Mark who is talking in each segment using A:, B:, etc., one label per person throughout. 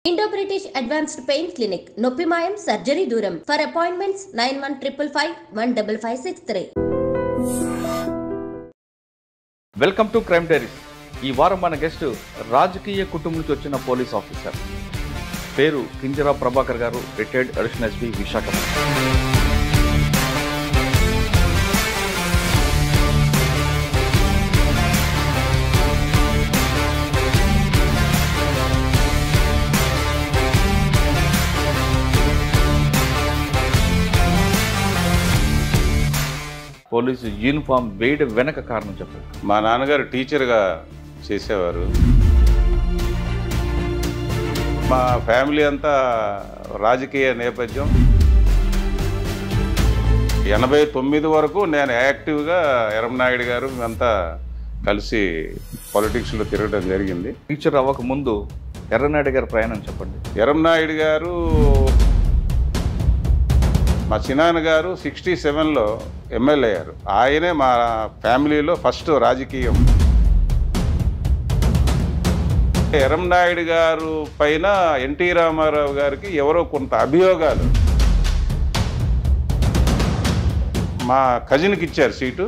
A: Indo-British Advanced Pain Clinic, Noppimayam Surgery Duram. For appointments 9155515563.
B: Welcome to crime diaries. ఈ వారం మన guest రాజకీయ కుటుంబం నుంచి వచ్చిన పోలీస్ ఆఫీసర్. పేరు కింజరా ప్రభాకర్ గారు, retired additional SP Visakhapatnam. Police uniform వేయడం వెనక కారణం చెప్పండి.
C: మా నాన్నగారు టీచర్గా చేసేవారు. మా ఫ్యామిలీ అంతా రాజకీయ నేపథ్యం. 89 వరకు నేను యాక్టివ్గా ఎర్రంనాయుడు గారు అంతా కలిసి పాలిటిక్స్లో తిరగడం జరిగింది.
B: టీచర్ అవ్వక ముందు ఎర్రనాయుడు గారి ప్రయాణం చెప్పండి.
C: ఎర్రంనాయుడు గారు మా చిన్నాన్న గారు 67లో ఎమ్మెల్యే అయ్యారు. ఆయనే మా ఫ్యామిలీలో ఫస్ట్ రాజకీయం. ఎర్రంనాయుడు గారు పైన ఎన్టీ రామారావు గారికి ఎవరో కొంత అభియోగాలు, మా కజిన్కి ఇచ్చారు సీటు.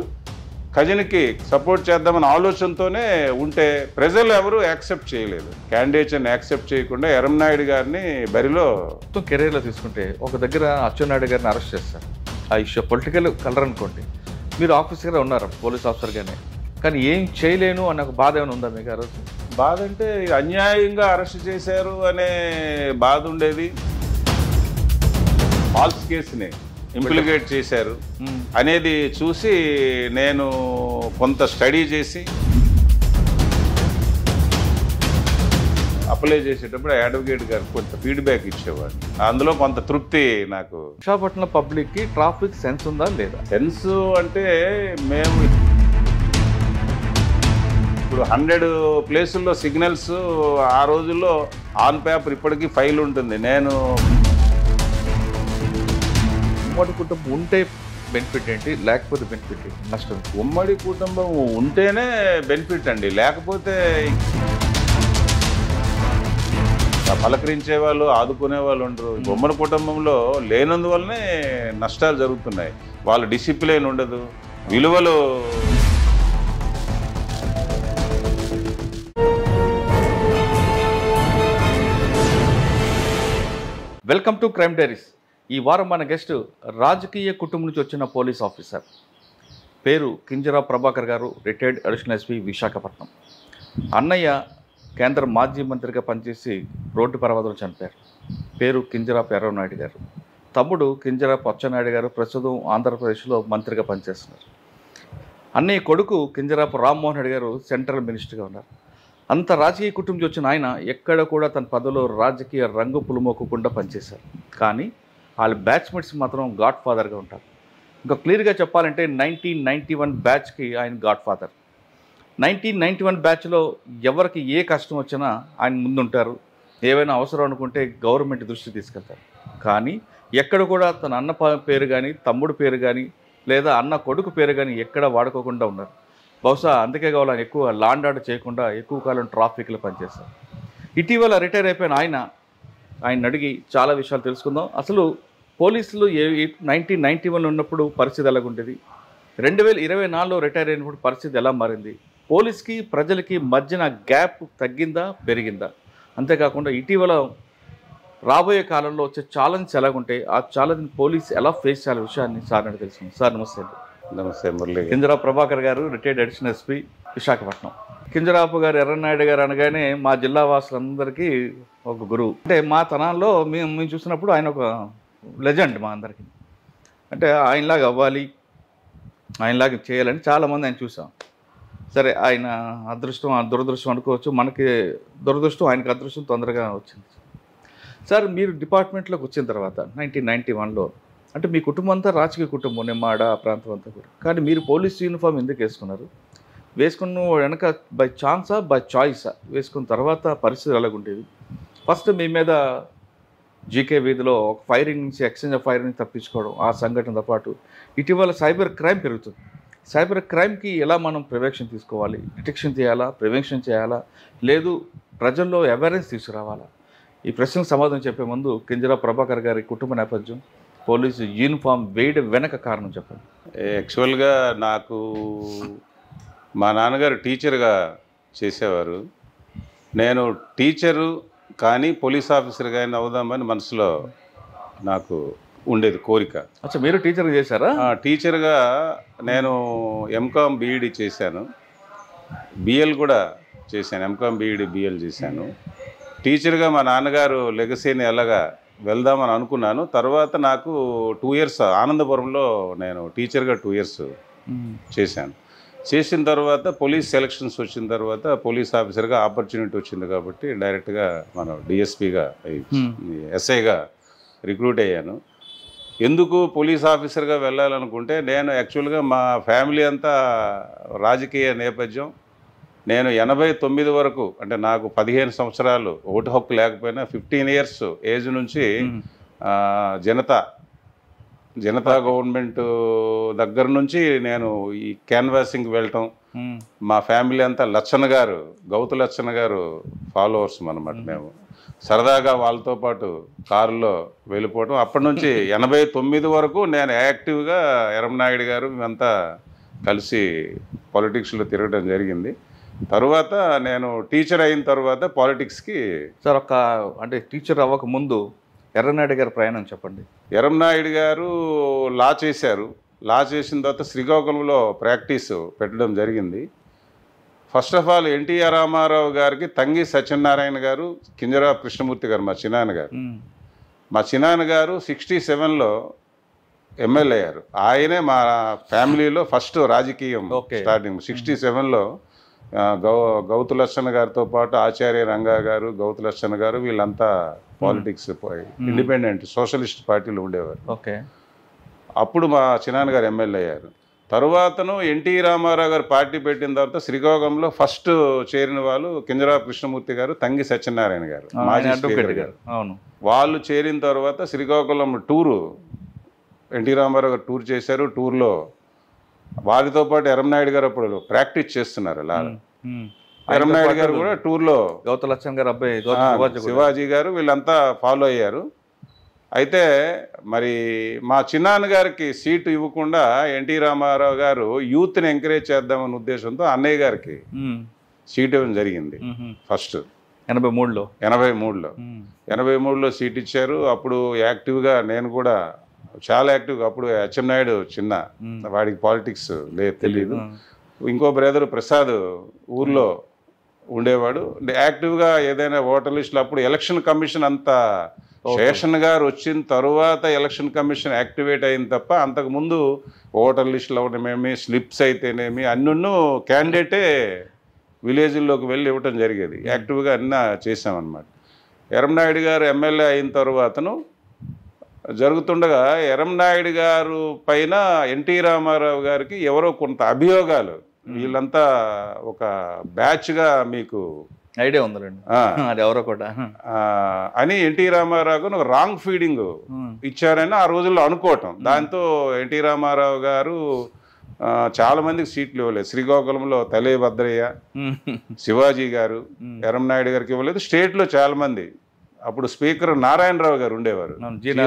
C: కజిన్కి సపోర్ట్ చేద్దామన్న ఆలోచనతోనే ఉంటే ప్రజలు ఎవరు యాక్సెప్ట్ చేయలేదు. క్యాండిడేట్ని యాక్సెప్ట్ చేయకుండా ఎర్రంనాయుడు గారిని బరిలో
B: కెరీర్లో తీసుకుంటే ఒక దగ్గర అచ్చెన్నాయుడు గారిని అరెస్ట్ చేస్తారు. ఆ ఇష్యూ పొలిటికల్ కలర్ అనుకోండి. మీరు ఆఫీసర్గా ఉన్నారు, పోలీస్ ఆఫీసర్గానే, కానీ ఏం చేయలేను అన్న ఒక బాధ ఏమైనా ఉందా మీకు? ఆ రోజు
C: బాధ అంటే అన్యాయంగా అరెస్ట్ చేశారు అనే బాధ ఉండేది. ఫాల్స్ కేసుని ఇంప్లికేట్ చేశారు అనేది చూసి నేను కొంత స్టడీ చేసి అప్లై చేసేటప్పుడు అడ్వకేట్ గారు కొంత ఫీడ్బ్యాక్ ఇచ్చేవాడు. అందులో కొంత తృప్తి నాకు.
B: విశాఖపట్నం పబ్లిక్కి ట్రాఫిక్ సెన్స్ ఉందా లేదా?
C: సెన్స్ అంటే మేము ఇప్పుడు 100 ప్లేసుల్లో సిగ్నల్స్ ఆ రోజుల్లో ఆన్ పేపర్ ఇప్పటికీ ఫైల్ ఉంటుంది. నేను
B: ఉమ్మడి కుటుంబం ఉంటే బెనిఫిట్ ఏంటి, లేకపోతే బెనిఫిట్ ఏంటి? నష్టం.
C: ఉమ్మడి కుటుంబం ఉంటేనే బెనిఫిట్ అండి, లేకపోతే పలకరించే వాళ్ళు, ఆదుకునే వాళ్ళు ఉండరు. ఉమ్మడి కుటుంబంలో లేనందువల్లనే నష్టాలు జరుగుతున్నాయి. వాళ్ళ డిసిప్లిన్ ఉండదు, విలువలు.
B: Welcome to crime diaries. ఈ వారం మన గెస్ట్ రాజకీయ కుటుంబం నుంచి వచ్చిన పోలీస్ ఆఫీసర్. పేరు కింజరా ప్రభాకర్ గారు, రిటైర్డ్ అడిషనల్ ఎస్పీ విశాఖపట్నం. అన్నయ్య కేంద్ర మాజీ మంత్రిగా పనిచేసి రోడ్డు ప్రమాదంలో చనిపోయారు. పేరు కింజరాపు ఎర్రనాయుడు గారు. తమ్ముడు కింజరాపు అచ్చెన్నాయుడు గారు ప్రస్తుతం ఆంధ్రప్రదేశ్లో మంత్రిగా పనిచేస్తున్నారు. అన్నయ్య కొడుకు కింజరాపు రామ్మోహన్ రెడ్డి గారు సెంట్రల్ మినిస్టర్గా ఉన్నారు. అంత రాజకీయ కుటుంబం నుంచి వచ్చిన ఆయన ఎక్కడ కూడా తన పదవిలో రాజకీయ రంగు పులుమోకుండా పనిచేశారు. కానీ వాళ్ళ బ్యాచ్మేట్స్ మాత్రం గాడ్ ఫాదర్గా ఉంటారు. ఇంకా క్లియర్గా చెప్పాలంటే 1991 బ్యాచ్కి ఆయన గాడ్ ఫాదర్. 1991 బ్యాచ్లో ఎవరికి ఏ కష్టం వచ్చినా ఆయన ముందుంటారు. ఏవైనా అవసరం అనుకుంటే గవర్నమెంట్ దృష్టి తీసుకెళ్తారు. కానీ ఎక్కడ కూడా తన అన్న పేరు కానీ, తమ్ముడు పేరు కానీ, లేదా అన్న కొడుకు పేరు కానీ ఎక్కడ వాడుకోకుండా ఉన్నారు. బహుశా అందుకే కావాలని ఎక్కువ లాండ్ ఆర్డర్ చేయకుండా ఎక్కువ కాలం ట్రాఫిక్లో పనిచేస్తారు. ఇటీవల రిటైర్ అయిపోయిన ఆయన అడిగి చాలా విషయాలు తెలుసుకుందాం. అసలు పోలీసులు 1991 ఉన్నప్పుడు పరిస్థితి ఎలాగుండేది, 2024లో రిటైర్ అయినప్పుడు పరిస్థితి ఎలా మారింది, పోలీస్కి ప్రజలకి మధ్యన గ్యాప్ తగ్గిందా పెరిగిందా, అంతేకాకుండా ఇటీవల రాబోయే కాలంలో వచ్చే ఛాలెంజ్ ఎలాగుంటాయి, ఆ ఛాలెంజ్ పోలీస్ ఎలా ఫేస్ చేయాలి విషయాన్ని సార్ అని తెలుసుకుంది. సార్ నమస్తే అండి.
C: నమస్తే మురళి.
B: కింజరాపు ప్రభాకర్ గారు, retired additional SP Visakhapatnam. Kinjarapu గారు ఎర్రనాయుడు గారు అనగానే మా జిల్లా వాసులందరికీ ఒక గురువు. అంటే మా తనాల్లో మేము చూసినప్పుడు ఆయన ఒక లెజెండ్ మా అందరికీ. అంటే ఆయనలాగా అవ్వాలి, ఆయనలాగా చేయాలని చాలామంది ఆయన చూసాం. సరే, ఆయన అదృష్టం దురదృష్టం అనుకోవచ్చు. మనకి దురదృష్టం, ఆయనకి అదృష్టం తొందరగా వచ్చింది. సార్, మీరు డిపార్ట్మెంట్లోకి వచ్చిన తర్వాత 1991లో అంటే మీ కుటుంబం అంతా రాజకీయ కుటుంబం, నిమ్మాడ ఆ ప్రాంతం అంతా కూడా, కానీ మీరు పోలీస్ యూనిఫామ్ ఎందుకు వేసుకున్నారు? వేసుకున్న వెనక బై ఛాన్సా బై చాయిసా? వేసుకున్న తర్వాత పరిస్థితి ఎలాగుండేది? ఫస్ట్ మీ మీద జీకే వీధిలో ఒక ఫైరింగ్ నుంచి, ఎక్స్చేంజ్ ఆఫ్ ఫైరింగ్ నుంచి తప్పించుకోవడం, ఆ సంఘటనతో పాటు ఇటీవల సైబర్ క్రైమ్ పెరుగుతుంది. సైబర్ క్రైమ్కి ఎలా మనం ప్రివెన్షన్ తీసుకోవాలి? డిటెక్షన్ చేయాలా, ప్రివెన్షన్ చేయాలా, లేదు ప్రజల్లో అవేర్నెస్ తీసుకురావాలా? ఈ ప్రశ్నకు సమాధానం చెప్పే ముందు కింజరా ప్రభాకర్ గారి కుటుంబ నేపథ్యం, పోలీసు యూనిఫామ్ వేయడం వెనక కారణం చెప్పండి.
C: యాక్చువల్గా నాకు మా నాన్నగారు టీచర్గా చేసేవారు. నేను టీచరు కానీ పోలీస్ ఆఫీసర్ కానీ అవుదామని మనసులో నాకు ఉండేది కోరిక.
B: అచ్చా, మీరు టీచర్గా చేశారా?
C: టీచర్గా నేను ఎంకామ్ బీఈడి చేశాను, బిఎల్ కూడా చేశాను. ఎంకామ్ బీఈడి బిఎల్ చేశాను. టీచర్గా మా నాన్నగారు లెగసీని ఎలాగా వెళ్దామని అనుకున్నాను. తర్వాత నాకు 2 years ఆనందపురంలో నేను టీచర్గా 2 years చేశాను. చేసిన తర్వాత పోలీస్ సెలక్షన్స్ వచ్చిన తర్వాత పోలీస్ ఆఫీసర్గా ఆపర్చునిటీ వచ్చింది కాబట్టి డైరెక్ట్గా మనం డిఎస్పీగా ఎస్ఐగా రిక్రూట్ అయ్యాను. ఎందుకు పోలీస్ ఆఫీసర్గా వెళ్ళాలనుకుంటే, నేను యాక్చువల్గా మా ఫ్యామిలీ అంతా రాజకీయ నేపథ్యం. నేను 89 వరకు, అంటే నాకు 15 సంవత్సరాలు ఓటు హక్కు లేకపోయినా 15 years ఏజ్ నుంచి జనతా గవర్నమెంట్ దగ్గర నుంచి నేను ఈ క్యాన్వాసింగ్కి వెళ్ళటం. మా ఫ్యామిలీ అంతా గౌతు లచ్చన్న గారు ఫాలోవర్స్ అన్నమాట. మేము సరదాగా వాళ్ళతో పాటు కారులో వెళ్ళిపోవటం. అప్పటి నుంచి 89 వరకు నేను యాక్టివ్గా ఎర్రంనాయుడు గారు మేమంతా కలిసి పాలిటిక్స్లో తిరగడం జరిగింది. తర్వాత నేను టీచర్ అయిన తర్వాత పాలిటిక్స్కి.
B: సార్, అంటే టీచర్ అవ్వక ముందు ఎర్రనాయుడు గారి ప్రయాణం చెప్పండి.
C: ఎర్రంనాయుడు గారు లా చేశారు. లా చేసిన తర్వాత శ్రీకాకుళంలో ప్రాక్టీస్ పెట్టడం జరిగింది. First of all NTR Ramarao గారికి తంగి సత్యనారాయణ గారు, కింజరా కృష్ణమూర్తి గారు మా చిన్నాన్న గారు 67లో ఎమ్మెల్యే అయ్యారు. ఆయనే మా ఫ్యామిలీలో ఫస్ట్ రాజకీయం స్టార్టింగ్. 67లో గౌతు లచ్చన్న గారితో పాటు ఆచార్య రంగా గారు, గౌతు లచ్చన్న గారు వీళ్ళంతా పాలిటిక్స్ ఇండిపెండెంట్ సోషలిస్ట్ పార్టీలో ఉండేవారు.
B: ఓకే.
C: అప్పుడు మా చిన్నాన్నగారు ఎమ్మెల్యే అయ్యారు. తరువాతను ఎన్టీ రామారావు గారు పార్టీ పెట్టిన తర్వాత శ్రీకాకుళంలో ఫస్ట్ చేరిన వాళ్ళు కింజరా కృష్ణమూర్తి గారు, తంగి సత్యనారాయణ గారు, మాజీ స్పీకర్ గారు. వాళ్ళు చేరిన తర్వాత శ్రీకాకుళం టూరు ఎన్టీ రామారావు గారు టూర్ చేశారు. టూర్లో వారితో పాటు ఎర్రంనాయుడు గారు అప్పుడు ప్రాక్టీస్ చేస్తున్నారు. అలా ఎర్రంనాయుడు గారు కూడా టూర్లో
B: గౌతు లచ్చన్న గారు అబ్బాయి
C: శివాజీ గారు వీళ్ళంతా ఫాలో అయ్యారు. అయితే మరి మా చిన్నాన్నగారికి సీటు ఇవ్వకుండా ఎన్టీ రామారావు గారు యూత్ని ఎంకరేజ్ చేద్దామనే ఉద్దేశంతో అన్నయ్య గారికి సీట్ ఇవ్వడం జరిగింది. ఫస్ట్ 83లో సీట్ ఇచ్చారు. అప్పుడు యాక్టివ్గా నేను కూడా చాలా యాక్టివ్గా, అప్పుడు అచ్చెన్నాయుడు చిన్న వాడికి పాలిటిక్స్ తెలియదు. ఇంకో బ్రదర్ ప్రసాద్ ఊర్లో ఉండేవాడు. యాక్టివ్గా ఏదైనా ఓటర్ లిస్టులు అప్పుడు ఎలక్షన్ కమిషన్ అంతా శేషన్ గారు వచ్చిన తర్వాత ఎలక్షన్ కమిషన్ యాక్టివేట్ అయింది తప్ప అంతకుముందు ఓటర్ లిస్టులు అవడమేమి, స్లిప్స్ అయితేనేమి అన్నున్నూ క్యాండిడేటే విలేజ్ల్లోకి వెళ్ళి ఇవ్వటం జరిగేది. యాక్టివ్గా అన్నా చేసామన్నమాట. ఎర్రంనాయుడు గారు ఎమ్మెల్యే అయిన తర్వాతను జరుగుతుండగా ఎర్రంనాయుడు గారు పైన ఎన్టీ రామారావు గారికి ఎవరో కొంత అభియోగాలు, వీళ్ళంతా ఒక బ్యాచ్గా మీకు
B: ఐడియా ఉందండి అది ఎవరో కూడా
C: అని ఎన్టీ రామారావు ఒక రాంగ్ ఫీడింగ్ ఇచ్చారని ఆ రోజుల్లో అనుకోవటం. దాంతో ఎన్టీ రామారావు గారు చాలా మందికి సీట్లు ఇవ్వలేదు. శ్రీకాకుళంలో తలే భద్రయ్య, శివాజీ గారు ఎర్రంనాయుడు గారికి ఇవ్వలేదు. స్టేట్లో చాలా మంది, అప్పుడు స్పీకర్ నారాయణరావు గారు ఉండేవారు,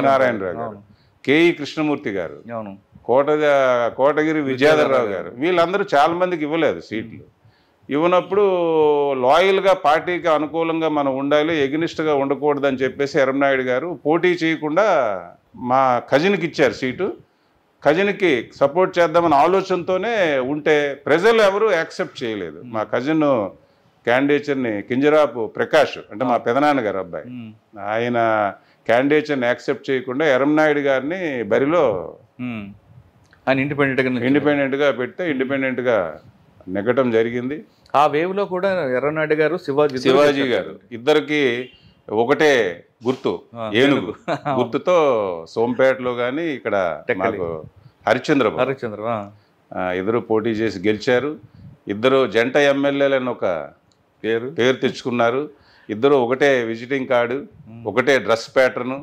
C: నారాయణరావు గారు, కేఈ కృష్ణమూర్తి గారు, కోటగిరి విద్యాధరరావు గారు, వీళ్ళందరూ చాలా మందికి ఇవ్వలేదు సీట్లు. ఇవ్వనప్పుడు లాయల్గా పార్టీకి అనుకూలంగా మనం ఉండాలి, ఎగ్నిస్ట్గా ఉండకూడదని చెప్పేసి ఎర్రంనాయుడు గారు పోటీ చేయకుండా మా కజిన్కి ఇచ్చారు సీటు. కజిన్కి సపోర్ట్ చేద్దామని ఆలోచనతోనే ఉంటే ప్రజలు ఎవరు యాక్సెప్ట్ చేయలేదు. మా కజిన్ క్యాండిడేచర్ని కింజరాపు ప్రకాష్ అంటే మా పెదనాన్నగారు అబ్బాయి, ఆయన క్యాండిడేచర్ని యాక్సెప్ట్ చేయకుండా ఎర్రంనాయుడు గారిని బరిలో ఇండిపెండెంట్గా పెడితే ఇండిపెండెంట్గా నెగ్గటం జరిగింది.
B: ఆ వేవ్లో కూడా ఎర్రనాయుడు గారు,
C: శివాజీ గారు ఇద్దరికి ఒకటే గుర్తు, ఏనుగు గుర్తుతో సోంపేటలో కానీ ఇక్కడ మాకు హరిశ్చంద్ర ఇద్దరు పోటీ చేసి గెలిచారు. ఇద్దరు జంట ఎమ్మెల్యేలని ఒక పేరు తెచ్చుకున్నారు. ఇద్దరు ఒకటే విజిటింగ్ కార్డు, ఒకటే డ్రెస్ ప్యాటర్ను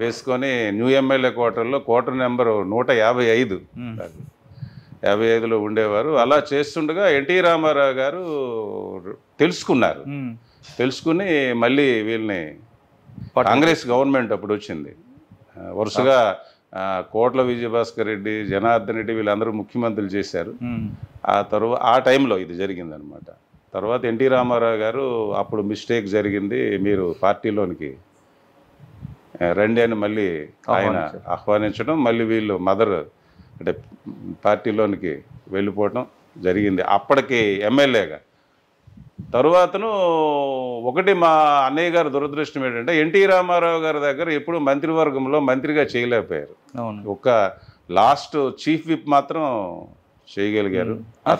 C: వేసుకొని న్యూ ఎమ్మెల్యే క్వార్టర్ నెంబర్ 155లో ఉండేవారు. అలా చేస్తుండగా ఎన్టీ రామారావు గారు తెలుసుకున్నారు. తెలుసుకుని మళ్ళీ వీళ్ళని కాంగ్రెస్ గవర్నమెంట్ అప్పుడు వచ్చింది. వరుసగా కోట్ల విజయభాస్కర్ రెడ్డి, జనార్దన్ రెడ్డి వీళ్ళందరూ ముఖ్యమంత్రులు చేశారు. ఆ టైంలో ఇది జరిగిందనమాట. తర్వాత ఎన్టీ రామారావు గారు అప్పుడు మిస్టేక్ జరిగింది, మీరు పార్టీలోనికి రండి అని మళ్ళీ ఆయన ఆహ్వానించడం, మళ్ళీ వీళ్ళు మదర్ అంటే పార్టీలోనికి వెళ్ళిపోవటం జరిగింది అప్పటికి ఎమ్మెల్యేగా. తరువాతను ఒకటి మా అన్నయ్య గారు దురదృష్టం ఏంటంటే ఎన్టీ రామారావు గారి దగ్గర ఎప్పుడు మంత్రివర్గంలో మంత్రిగా చేయలేకపోయారు. ఒక లాస్ట్ చీఫ్ విప్ మాత్రం చేయగలిగారు.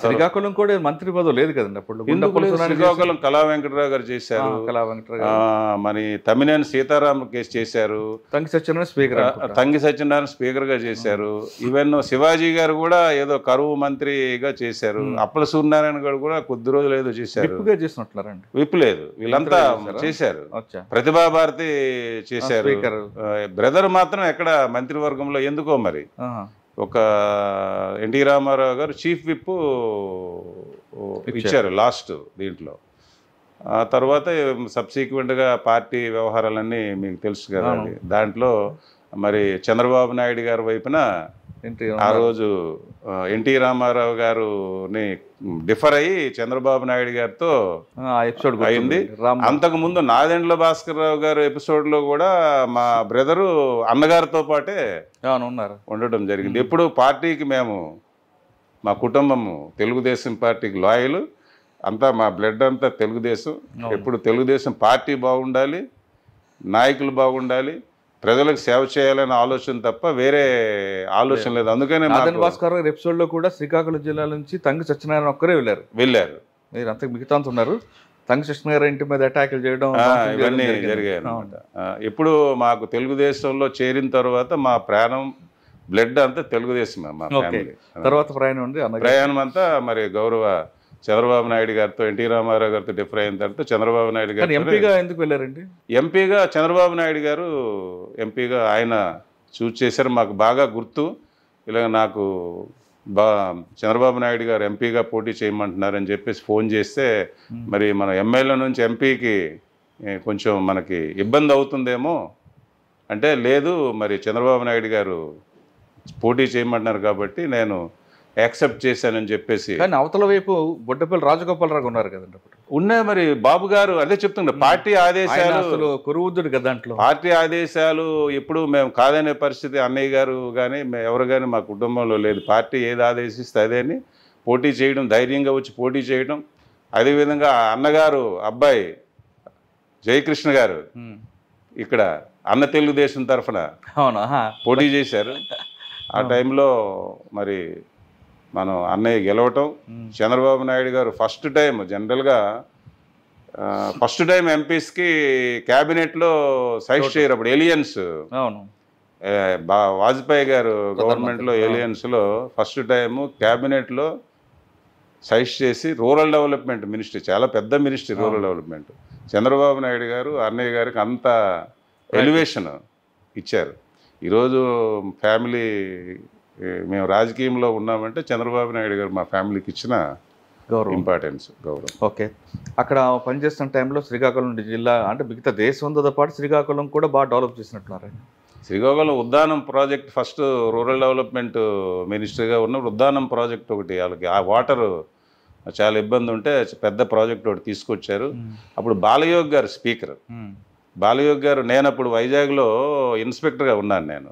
B: శ్రీకాకుళం కూడా మంత్రి పదవి లేదు కదండి అప్పుడు.
C: శ్రీకాకుళం కళా వెంకటరావు గారు చేశారు, మరి తమ్మినేని సీతారామ కేసు చేశారు,
B: తంగి సత్యనారాయణ
C: స్పీకర్ గా చేశారు. ఈవెన్ శివాజీ గారు కూడా ఏదో కరువు మంత్రిగా చేశారు. అప్పల సూర్యనారాయణ గారు కూడా కొద్ది రోజులు ఏదో చేశారు. విప్ లేదు, వీళ్ళంతా చేశారు. ప్రతిభా భారతి చేశారు. బ్రదర్ మాత్రం ఎక్కడ మంత్రివర్గంలో ఎందుకో మరి. ఒక ఎన్టీ రామారావు గారు చీఫ్ విప్ ఇచ్చారు లాస్ట్ దీంట్లో. ఆ తర్వాత సబ్సిక్వెంట్గా పార్టీ వ్యవహారాలన్నీ మీకు తెలుసు కదా. దాంట్లో మరి చంద్రబాబు నాయుడు గారి వైపున ఆ రోజు ఎన్టీ రామారావు గారుని డిఫర్ అయ్యి చంద్రబాబు నాయుడు గారితో
B: ఎపిసోడ్
C: అయింది. అంతకుముందు నాదెండ్ల భాస్కర్ రావు గారు ఎపిసోడ్లో కూడా మా బ్రదరు అన్నగారితో పాటే ఉండటం జరిగింది. ఎప్పుడు పార్టీకి మేము, మా కుటుంబము తెలుగుదేశం పార్టీకి లాయలు, అంతా మా బ్లడ్ అంతా తెలుగుదేశం. ఎప్పుడు తెలుగుదేశం పార్టీ బాగుండాలి, నాయకులు బాగుండాలి, ప్రజలకు సేవ చేయాలనే ఆలోచన తప్ప వేరే ఆలోచన లేదు. అందుకనే
B: నాదెండ్ల భాస్కర్ గారు ఎపిసోడ్ లో కూడా శ్రీకాకుళం జిల్లా నుంచి తంగి సత్యనారాయణ ఒక్కరే వెళ్ళారు. మీరు అంతా మిగతా ఉన్నారు. తంగి సత్యనారాయణ ఇంటి మీద అటాకులు చేయడం
C: ఇవన్నీ జరిగాయి అన్నమాట. ఇప్పుడు మాకు తెలుగుదేశంలో చేరిన తర్వాత మా ప్రాణం బ్లడ్ అంతా తెలుగుదేశం. మా ఫ్యామిలీ
B: తర్వాత
C: ప్రయాణం అంతా మరి గౌరవ చంద్రబాబు నాయుడు గారితో, ఎన్టీ రామారావు గారితో డిఫర్ అయిన తర్వాత చంద్రబాబు నాయుడు గారు
B: ఎంపీగా ఎందుకు వెళ్ళారండి?
C: ఎంపీగా చంద్రబాబు నాయుడు గారు ఎంపీగా ఆయన చూస్ చేశారు. మాకు బాగా గుర్తు. ఇలా నాకు చంద్రబాబు నాయుడు గారు ఎంపీగా పోటీ చేయమంటున్నారని చెప్పేసి ఫోన్ చేస్తే, మరి మన ఎమ్మెల్యే నుంచి ఎంపీకి కొంచెం మనకి ఇబ్బంది అవుతుందేమో అంటే, లేదు మరి చంద్రబాబు నాయుడు గారు పోటీ చేయమంటున్నారు కాబట్టి నేను యాక్సెప్ట్ చేశానని చెప్పేసి.
B: కానీ అవతల వైపు బొడ్డపల్లి రాజగోపాలరావు ఉన్నారు కదండి అప్పుడు.
C: ఉన్నాయి మరి బాబు గారు అదే చెప్తుండే, పార్టీ ఆదేశాలు
B: కురువుద్దుడు కదా దాంట్లో.
C: పార్టీ ఆదేశాలు ఎప్పుడు మేము కాదనే పరిస్థితి అన్నయ్య గారు కానీ ఎవరు కానీ మా కుటుంబంలో లేదు. పార్టీ ఏది ఆదేశిస్తే అదే అని పోటీ చేయడం, ధైర్యంగా వచ్చి పోటీ చేయడం. అదేవిధంగా అన్నగారు అబ్బాయి జయకృష్ణ గారు ఇక్కడ అన్న తెలుగుదేశం తరఫున పోటీ చేశారు. ఆ టైంలో మరి మనం అన్నయ్య గెలవటం, చంద్రబాబు నాయుడు గారు ఫస్ట్ టైం జనరల్గా ఫస్ట్ టైం ఎంపీస్కి క్యాబినెట్లో సైజ్ చేయరు. అప్పుడు ఎలియన్స్ వాజ్పేయి గారు గవర్నమెంట్లో ఎలియన్స్లో ఫస్ట్ టైము క్యాబినెట్లో సైజ్ చేసి రూరల్ డెవలప్మెంట్ మినిస్ట్రీ, చాలా పెద్ద ministry rural development, Chandrababu Naidu గారు అన్నయ్య గారికి అంత ఎలివేషన్ ఇచ్చారు. ఈరోజు ఫ్యామిలీ మేము రాజకీయంలో ఉన్నామంటే చంద్రబాబు నాయుడు గారు మా ఫ్యామిలీకి ఇచ్చిన ఇంపార్టెన్స్, గౌరవం.
B: ఓకే, అక్కడ పనిచేస్తున్న టైంలో శ్రీకాకుళం జిల్లా అంటే మిగతా దేశంతో పాటు శ్రీకాకుళం కూడా బాగా డెవలప్ చేసినట్టున్నారు.
C: Srikakulam Uddanam project first rural development మినిస్టర్గా ఉన్నప్పుడు ఉద్దానం ప్రాజెక్ట్ ఒకటి, వాళ్ళకి ఆ వాటర్ చాలా ఇబ్బంది ఉంటే పెద్ద ప్రాజెక్ట్ ఒకటి తీసుకొచ్చారు. అప్పుడు బాలయోగ్ గారు స్పీకర్. బాలయోగ్ గారు, నేను అప్పుడు వైజాగ్లో ఇన్స్పెక్టర్గా ఉన్నాను నేను.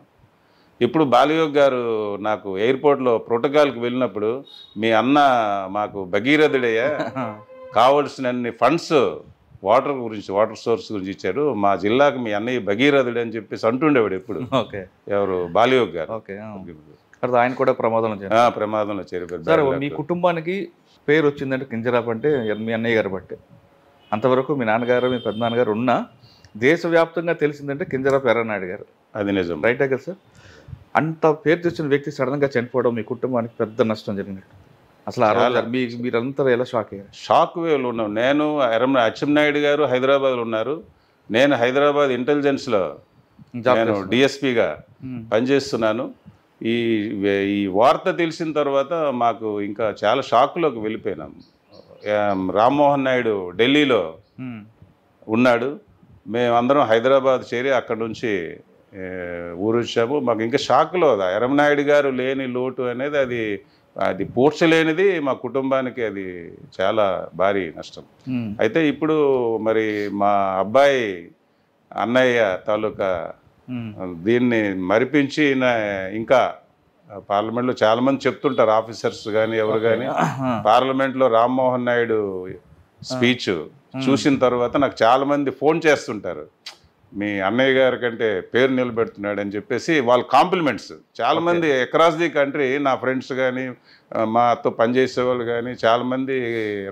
C: ఇప్పుడు బాలయోగ్ గారు నాకు ఎయిర్పోర్ట్లో ప్రోటోకాల్కి వెళ్ళినప్పుడు, మీ అన్న మాకు భగీరథుడయ్యా, కావాల్సినన్ని ఫండ్స్ వాటర్ గురించి, వాటర్ సోర్స్ గురించి ఇచ్చారు, మా జిల్లాకు మీ అన్నయ్య భగీరథుడు అని చెప్పేసి అంటుండేవాడు ఎప్పుడు. ఎవరు? బాలయోగ్ గారు.
B: ఆయన కూడా
C: ప్రమాదంలో చేరిపోయారు.
B: మీ కుటుంబానికి పేరు వచ్చిందంటే కింజరాపు అంటే మీ అన్నయ్య గారు బట్టి. అంతవరకు మీ నాన్నగారు, మీ పెద్దనాన్నగారు ఉన్నా దేశవ్యాప్తంగా తెలిసిందంటే కింజరాపు ఎర్రనాయుడు గారు.
C: అది నిజం,
B: రైటే కదా సార్? అంత పేరు తెచ్చిన వ్యక్తి సడన్గా చనిపోవడం మీ కుటుంబానికి పెద్ద నష్టం జరిగినట్టు. అసలు మీరంతా ఎలా షాక్ అయ్యారు?
C: షాక్ వేవ్లు ఉన్నాం. నేను అచ్చెన్నాయుడు గారు హైదరాబాద్లో ఉన్నారు, నేను హైదరాబాద్ ఇంటెలిజెన్స్లో నేను డిఎస్పీగా పనిచేస్తున్నాను. ఈ వార్త తెలిసిన తర్వాత మాకు ఇంకా చాలా షాక్లోకి వెళ్ళిపోయినాం. రామ్మోహన్ నాయుడు ఢిల్లీలో ఉన్నాడు, మేమందరం హైదరాబాద్ చేరి అక్కడ నుంచి ఊరు వచ్చాము. మాకు ఇంకా షాక్లో ఎర్రమనాయుడు గారు లేని లోటు అనేది అది పూడ్చలేనిది మా కుటుంబానికి, అది చాలా భారీ నష్టం. అయితే ఇప్పుడు మరి మా అబ్బాయి అన్నయ్య తాలూకా దీన్ని మరిపించి ఇంకా పార్లమెంట్లో చాలామంది చెప్తుంటారు, ఆఫీసర్స్ కానీ ఎవరు కానీ, పార్లమెంట్లో రామ్మోహన్ నాయుడు స్పీచ్ చూసిన తర్వాత నాకు చాలామంది ఫోన్ చేస్తుంటారు, మీ అన్నయ్య గారి కంటే పేరు నిలబెడుతున్నాడు అని చెప్పేసి వాళ్ళ కాంప్లిమెంట్స్. చాలామంది అక్రాస్ ది కంట్రీ నా ఫ్రెండ్స్ కానీ మాతో పనిచేసే వాళ్ళు కానీ చాలామంది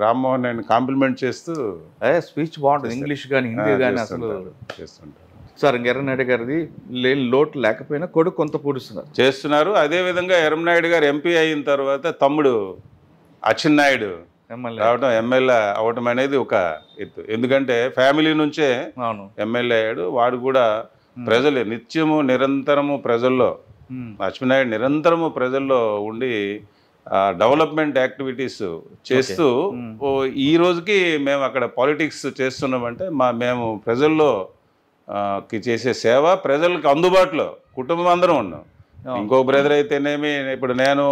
C: రామ్మోహన్ నాయుడు కాంప్లిమెంట్ చేస్తూ
B: స్పీచ్ బాగుంటుంది, ఇంగ్లీష్ కానీ హిందీ కానీ అసలు
C: చేస్తుంటారు.
B: సార్ ఎర్రనాయుడు గారిది లేని లోటు లేకపోయినా కొడుకు కొంత
C: చేస్తున్నారు. అదేవిధంగా ఎర్రమనాయుడు గారు ఎంపీ అయిన తర్వాత తమ్ముడు అచ్చెన్నాయుడు రావడం, ఎమ్మెల్యే అవడం అనేది ఒక ఎత్తు. ఎందుకంటే ఫ్యామిలీ నుంచే ఎమ్మెల్యే అయ్యాడు. వాడు కూడా ప్రజలు నిత్యము నిరంతరము ప్రజల్లో, అచ్చెన్నాయుడు నిరంతరము ప్రజల్లో ఉండి డెవలప్మెంట్ యాక్టివిటీస్ చేస్తూ ఈ రోజుకి మేము అక్కడ పాలిటిక్స్ చేస్తున్నామంటే మేము ప్రజల్లో చేసే సేవ, ప్రజలకు అందుబాటులో కుటుంబం అందరం ఉన్నాం. ఇంకో బ్రదర్ అయితేనేమి, ఇప్పుడు నేను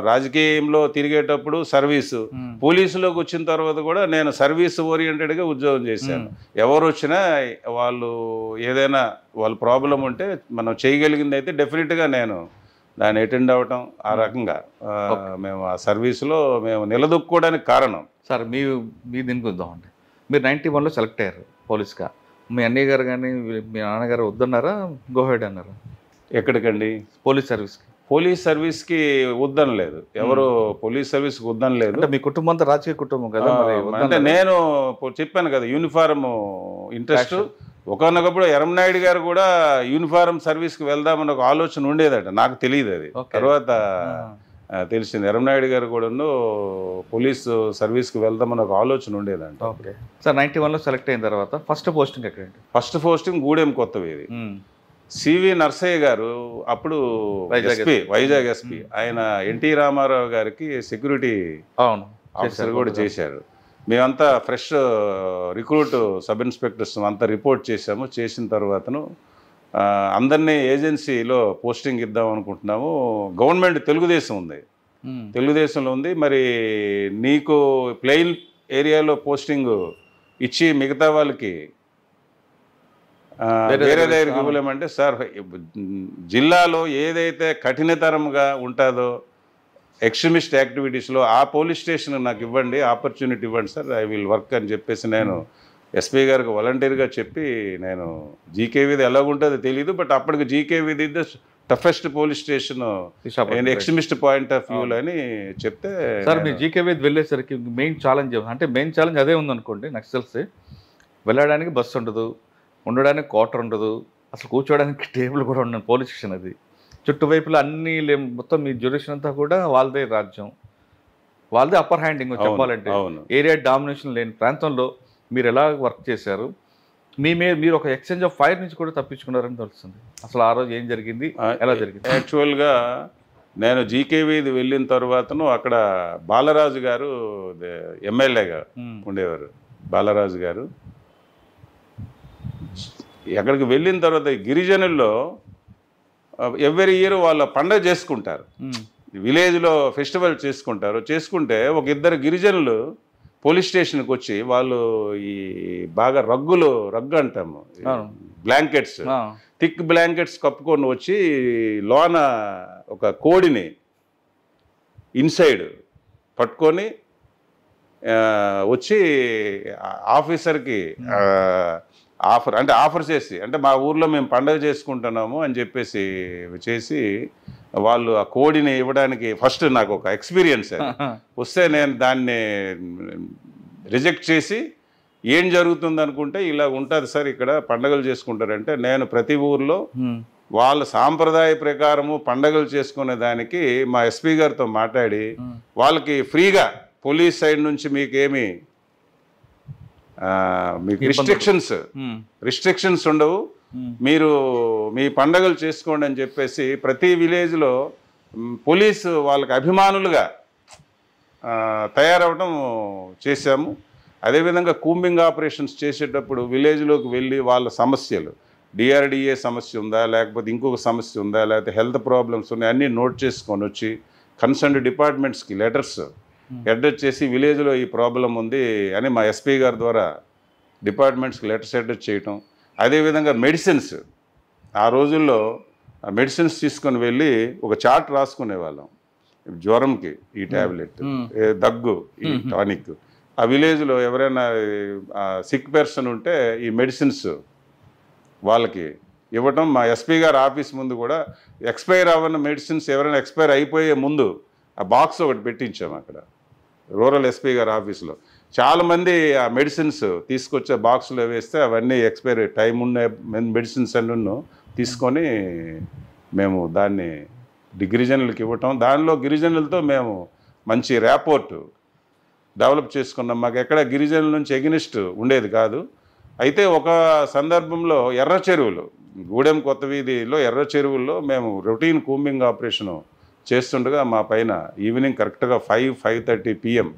C: రాజకీయంలో తిరిగేటప్పుడు సర్వీసు, పోలీసులోకి వచ్చిన తర్వాత కూడా నేను సర్వీస్ ఓరియంటెడ్గా ఉద్యోగం చేశాను. ఎవరు వచ్చినా వాళ్ళు ఏదైనా వాళ్ళ ప్రాబ్లం ఉంటే మనం చేయగలిగింది అయితే డెఫినెట్గా నేను దాన్ని అటెండ్ అవ్వటం, ఆ రకంగా మేము ఆ సర్వీసులో మేము నిలదొక్కుకోవడానికి కారణం.
B: సార్ మీ దీనికి వద్దామండి, మీరు 91లో సెలెక్ట్ అయ్యారు పోలీస్గా. మీ అన్నయ్య గారు కానీ మీ నాన్నగారు వద్దన్నారా, గోహెడ్ అన్నారా?
C: ఎక్కడికండి?
B: పోలీస్ సర్వీస్కి.
C: పోలీస్ సర్వీస్కి వద్దనలేదు, ఎవరు పోలీస్ సర్వీస్కి వద్దనలేదు.
B: మీ కుటుంబం అంతా రాజకీయ కుటుంబం కదా.
C: అంటే నేను చెప్పాను కదా యూనిఫారం ఇంట్రెస్ట్. ఒకనొకప్పుడు ఎర్రమనాయుడు గారు కూడా యూనిఫారం సర్వీస్కి వెళ్దామని ఒక ఆలోచన ఉండేదట, నాకు తెలియదు అది. తర్వాత తెలిసింది ఎర్రమనాయుడు గారు కూడా పోలీసు సర్వీస్కి వెళ్దామని ఒక ఆలోచన ఉండేదంట.
B: ఓకే సార్, 91లో సెలెక్ట్ అయిన తర్వాత ఫస్ట్ పోస్టింగ్ ఎక్కడండి?
C: First posting Gudem Kothaveedhi. సివి నర్సయ్య గారు అప్పుడు వైజాగ్ ఎస్పీ, ఆయన ఎన్టీ రామారావు గారికి సెక్యూరిటీ ఆఫీసర్ కూడా చేశారు. మేమంతా ఫ్రెష్ రిక్రూట్ సబ్ ఇన్స్పెక్టర్స్ అంతా రిపోర్ట్ చేశాము. చేసిన తర్వాతను అందరినీ ఏజెన్సీలో పోస్టింగ్ ఇద్దాం అనుకుంటున్నాము. గవర్నమెంట్ తెలుగుదేశం ఉంది, తెలుగుదేశంలో ఉంది. మరి నీకు ప్లెయిన్ ఏరియాలో పోస్టింగ్ ఇచ్చి మిగతా వాళ్ళకి వేరే దగ్గరికి ఇవ్వలేమంటే, సార్ జిల్లాలో ఏదైతే కఠినతరంగా ఉంటుందో ఎక్స్ట్రీమిస్ట్ యాక్టివిటీస్లో ఆ పోలీస్ స్టేషన్ నాకు ఇవ్వండి, ఆపర్చునిటీ ఇవ్వండి సార్, ఐ విల్ వర్క్ అని చెప్పేసి నేను ఎస్పీ గారికి వాలంటీర్గా చెప్పి, నేను జీకేవీది ఎలాగుంటుందో తెలియదు, బట్ అప్పటికి జీకేవీది the toughest police station extremist point of వ్యూలో అని చెప్తే,
B: సార్ మీరు జీకేవీది వెళ్ళేసరికి మెయిన్ ఛాలెంజ్ అదే ఉందనుకోండి. నాకు తెలిసి వెళ్ళడానికి బస్సు ఉండదు, ఉండడానికి క్వార్టర్ ఉండదు, అసలు కూర్చోడానికి టేబుల్ కూడా ఉండదు. పోలీస్ స్టేషన్ అది చుట్టువైపులో అన్నీ మొత్తం మీ జ్యూరిడిక్షన్ అంతా కూడా వాళ్ళదే రాజ్యం, వాళ్ళదే అప్పర్ హ్యాండింగ్ చెప్పాలంటే. ఏరియా డామినేషన్ లేని ప్రాంతంలో మీరు ఎలా వర్క్ చేశారు? మీరు ఒక ఎక్స్చేంజ్ ఆఫ్ ఫైర్ నుంచి కూడా తప్పించుకున్నారని తెలుస్తుంది. అసలు ఆ రోజు ఏం జరిగింది, ఎలా జరిగింది?
C: యాక్చువల్గా నేను జీకేవీది వెళ్ళిన తర్వాతను అక్కడ బాలరాజు గారు ఎమ్మెల్యేగా ఉండేవారు. బాలరాజు గారు ఎక్కడికి వెళ్ళిన తర్వాత గిరిజనుల్లో ఎవ్రీ ఇయర్ వాళ్ళ పండగ చేసుకుంటారు, విలేజ్లో ఫెస్టివల్ చేసుకుంటే ఒక ఇద్దరు గిరిజనులు పోలీస్ స్టేషన్కి వచ్చి వాళ్ళు ఈ బాగా రగ్గు అంటాము, బ్లాంకెట్స్, థిక్ బ్లాంకెట్స్ కప్పుకొని వచ్చి లోన ఒక కోడిని ఇన్సైడ్ పట్టుకొని వచ్చి ఆఫీసర్కి ఆఫర్ చేసి, అంటే మా ఊర్లో మేము పండుగ చేసుకుంటున్నాము అని చెప్పేసి చేసి వాళ్ళు ఆ కోడిని ఇవ్వడానికి ఫస్ట్ నాకు ఒక ఎక్స్పీరియన్స్ వస్తే నేను దాన్ని రిజెక్ట్ చేసి, ఏం జరుగుతుంది అనుకుంటే ఇలా ఉంటుంది సార్ ఇక్కడ పండుగలు చేసుకుంటారంటే, నేను ప్రతి ఊర్లో వాళ్ళ సాంప్రదాయ ప్రకారము పండుగలు చేసుకునే దానికి మా ఎస్పీ గారితో మాట్లాడి వాళ్ళకి ఫ్రీగా పోలీస్ సైడ్ నుంచి మీకేమి మీకు రిస్ట్రిక్షన్స్ ఉండవు, మీరు మీ పండగలు చేసుకోండి అని చెప్పేసి ప్రతి విలేజ్లో పోలీసు వాళ్ళకి అభిమానులుగా తయారవడం చేశాము. అదేవిధంగా కూంబింగ్ ఆపరేషన్స్ చేసేటప్పుడు విలేజ్లోకి వెళ్ళి వాళ్ళ సమస్యలు, డిఆర్డిఏ సమస్య ఉందా, లేకపోతే ఇంకొక సమస్య ఉందా, లేకపోతే హెల్త్ ప్రాబ్లమ్స్ ఉన్నాయి, అన్నీ నోట్ చేసుకొని వచ్చి కన్సర్న్డ్ డిపార్ట్మెంట్స్కి లెటర్స్ అడ్రస్ చేసి విలేజ్లో ఈ ప్రాబ్లం ఉంది అని మా ఎస్పీ గారి ద్వారా డిపార్ట్మెంట్స్కి లెటర్స్ అడ్రస్ చేయటం. అదేవిధంగా మెడిసిన్స్, ఆ రోజుల్లో ఆ మెడిసిన్స్ తీసుకొని వెళ్ళి ఒక చార్ట్ రాసుకునేవాళ్ళం. జ్వరంకి ఈ ట్యాబ్లెట్, దగ్గు ఈ టానిక్. ఆ విలేజ్లో ఎవరైనా సిక్ పర్సన్ ఉంటే ఈ మెడిసిన్స్ వాళ్ళకి ఇవ్వటం. మా ఎస్పీ గారి ఆఫీస్ ముందు కూడా ఎక్స్పైర్ అవ్వని మెడిసిన్స్ ఎవరైనా ఎక్స్పైర్ అయిపోయే ముందు ఆ బాక్స్ ఒకటి పెట్టించాం అక్కడ రూరల్ ఎస్పీ గారి ఆఫీస్లో. చాలామంది ఆ మెడిసిన్స్ తీసుకొచ్చే బాక్స్లో వేస్తే అవన్నీ ఎక్స్పైరీ టైం ఉన్న మెడిసిన్స్ అన్నీ తీసుకొని మేము దాన్ని గిరిజనులకి ఇవ్వటం. దానిలో గిరిజనులతో మేము మంచి ర్యాపోర్ట్ డెవలప్ చేసుకున్నాం. మాకు ఎక్కడ గిరిజనుల నుంచి ఎగనిస్ట్ ఉండేది కాదు. అయితే ఒక సందర్భంలో ఎర్ర చెరువులు, గూడెం కొత్త వీధిలో ఎర్ర చెరువుల్లో మేము రొటీన్ కూంబింగ్ ఆపరేషను చేస్తుండగా మా పైన ఈవినింగ్ కరెక్ట్గా 5:30 PM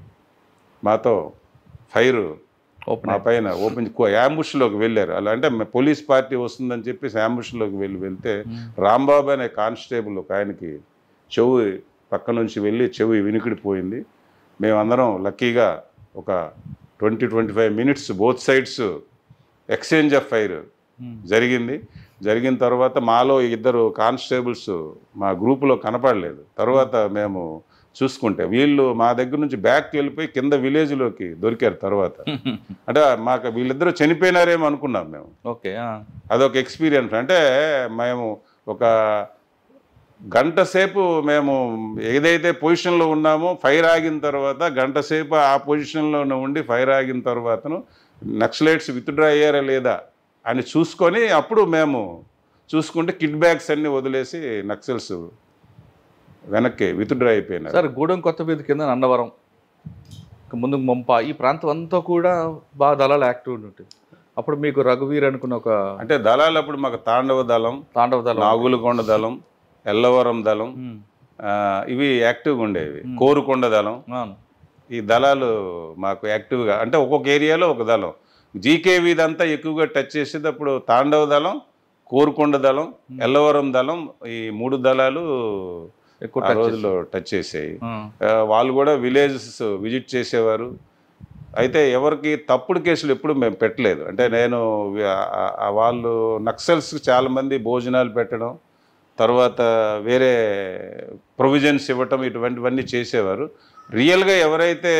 C: మాతో ఫైర్ మా పైన ఓపెన్ యాంబుష్లోకి వెళ్ళారు. అలా అంటే పోలీస్ పార్టీ వస్తుందని చెప్పేసి యాంబుష్లోకి వెళ్తే రాంబాబు అనే కానిస్టేబుల్ ఒక ఆయనకి చెవి పక్క నుంచి వెళ్ళి చెవి వినికిడిపోయింది. మేమందరం లక్కీగా ఒక 20-25 minutes both sides exchange of fire జరిగింది. జరిగిన తర్వాత మాలో 2 కానిస్టేబుల్స్ మా గ్రూపులో కనపడలేదు. తర్వాత మేము చూసుకుంటే వీళ్ళు మా దగ్గర నుంచి బ్యాక్కి వెళ్ళిపోయి కింద విలేజ్లోకి దొరికారు. తర్వాత అంటే మాకు వీళ్ళిద్దరూ చనిపోయినారేమో అనుకున్నాం మేము.
B: ఓకే,
C: అదొక ఎక్స్పీరియన్స్. అంటే మేము ఒక గంట సేపు మేము ఏదైతే పొజిషన్లో ఉన్నామో ఫైర్ ఆగిన తర్వాత గంట సేపు ఆ పొజిషన్లోనే ఉండి ఫైర్ ఆగిన తర్వాతను నక్సలైట్స్ విత్డ్రా అయ్యారా లేదా అని చూసుకొని అప్పుడు మేము చూసుకుంటే కిడ్ బ్యాగ్స్ అన్నీ వదిలేసి నక్సల్స్ వెనక్కి విత్డ్రా అయిపోయినారు.
B: సార్, గూడెం కొత్త వీధి కింద అన్నవరం, ముందు మొంప, ఈ ప్రాంతం అంతా కూడా బాగా దళాలు యాక్టివ్ ఉంటుంది. అప్పుడు మీకు రఘువీర్ అనుకున్న ఒక
C: అంటే దళాలు అప్పుడు మాకు తాండవ దళం, నాగులకొండ దళం, ఎల్లవరం దళం ఇవి యాక్టివ్గా ఉండేవి. కోరుకొండ దళం, ఈ దళాలు మాకు యాక్టివ్గా, అంటే ఒక్కొక్క ఏరియాలో ఒక దళం. జీకేవి ఇదంతా ఎక్కువగా టచ్ చేసేది అప్పుడు తాండవ దళం, కోరుకొండ దళం, ఎల్లవరం దళం, ఈ 3 దళాలు ఎక్కువ రోజుల్లో టచ్ చేసాయి. వాళ్ళు కూడా విలేజెస్ విజిట్ చేసేవారు. అయితే ఎవరికి తప్పుడు కేసులు ఎప్పుడు మేము పెట్టలేదు. అంటే నేను వాళ్ళు నక్సల్స్కి చాలామంది భోజనాలు పెట్టడం, తర్వాత వేరే ప్రొవిజన్స్ ఇవ్వటం, ఇటువంటివన్నీ చేసేవారు. రియల్గా ఎవరైతే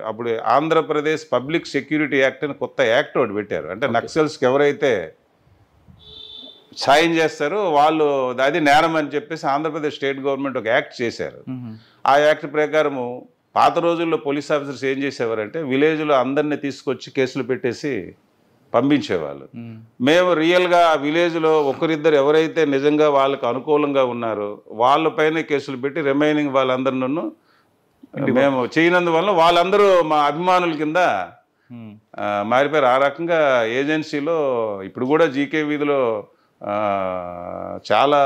C: అప్పుడు ఆంధ్రప్రదేశ్ పబ్లిక్ సెక్యూరిటీ యాక్ట్ అని కొత్త యాక్ట్ ఒకటి పెట్టారు. అంటే నక్సల్స్కి ఎవరైతే సాయం చేస్తారో వాళ్ళు అది నేరం అని చెప్పేసి ఆంధ్రప్రదేశ్ స్టేట్ గవర్నమెంట్ ఒక యాక్ట్ చేశారు. ఆ యాక్ట్ ప్రకారము పాత రోజుల్లో పోలీస్ ఆఫీసర్స్ ఏం చేసేవారంటే విలేజ్లో అందరినీ తీసుకొచ్చి కేసులు పెట్టేసి పంపించేవాళ్ళు. మేము రియల్గా ఆ విలేజ్లో ఒకరిద్దరు ఎవరైతే నిజంగా వాళ్ళకు అనుకూలంగా ఉన్నారో వాళ్ళపైనే కేసులు పెట్టి రిమైనింగ్ వాళ్ళందరినూ మేము చేయనందువల్ల వాళ్ళందరూ మా అభిమానుల కింద మారిపోయారు. ఆ రకంగా ఏజెన్సీలో ఇప్పుడు కూడా జీకే వీధిలో చాలా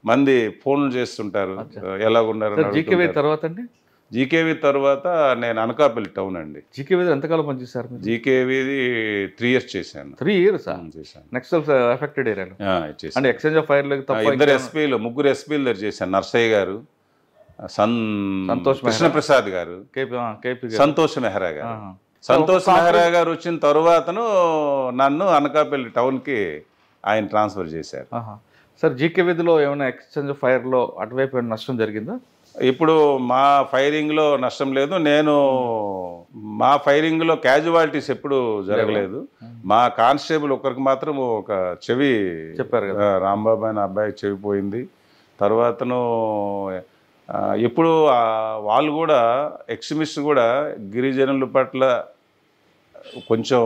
C: మంది ఫోన్లు చేస్తుంటారు, ఎలాగున్నారు. జీకేవి తర్వాత నేను అనకాపల్లి టౌన్ అండి.
B: జీకేవి ఎంతకాలం పనిచేశారు?
C: జీకేవి 3 years చేశాను.
B: 3 years చేశాను. నక్సల్ ఎఫెక్టెడ్ ఏరియాలో అంటే ఎక్స్చేంజ్ ఆఫ్ ఫైర్
C: ముగ్గురు ఎస్పీలు దగ్గర చేశాను. నర్సయ్య గారు, సంతోష్ కృష్ణప్రసాద్ గారు, సంతోష్ మెహ్రా గారు. సంతోష్ మెహ్రా గారు వచ్చిన తర్వాతను నన్ను అనకాపల్లి టౌన్కి ఆయన ట్రాన్స్ఫర్ చేశారు.
B: సార్, జీకే వీధిలో ఏమైనా ఎక్స్చేంజ్ ఫైర్లో అటువైపు ఏమైనా నష్టం జరిగిందా?
C: ఇప్పుడు మా ఫైరింగ్లో నష్టం లేదు. మా ఫైరింగ్లో క్యాజువాలిటీస్ ఎప్పుడు జరగలేదు. మా కానిస్టేబుల్ ఒకరికి మాత్రం ఒక చెవి
B: చెప్పారు కదా,
C: రాంబాబు అనే అబ్బాయికి చెవి పోయింది. తర్వాతను ఎప్పుడు వాళ్ళు కూడా ఎక్స్ట్రీమిస్ట్ కూడా గిరిజనుల పట్ల కొంచెం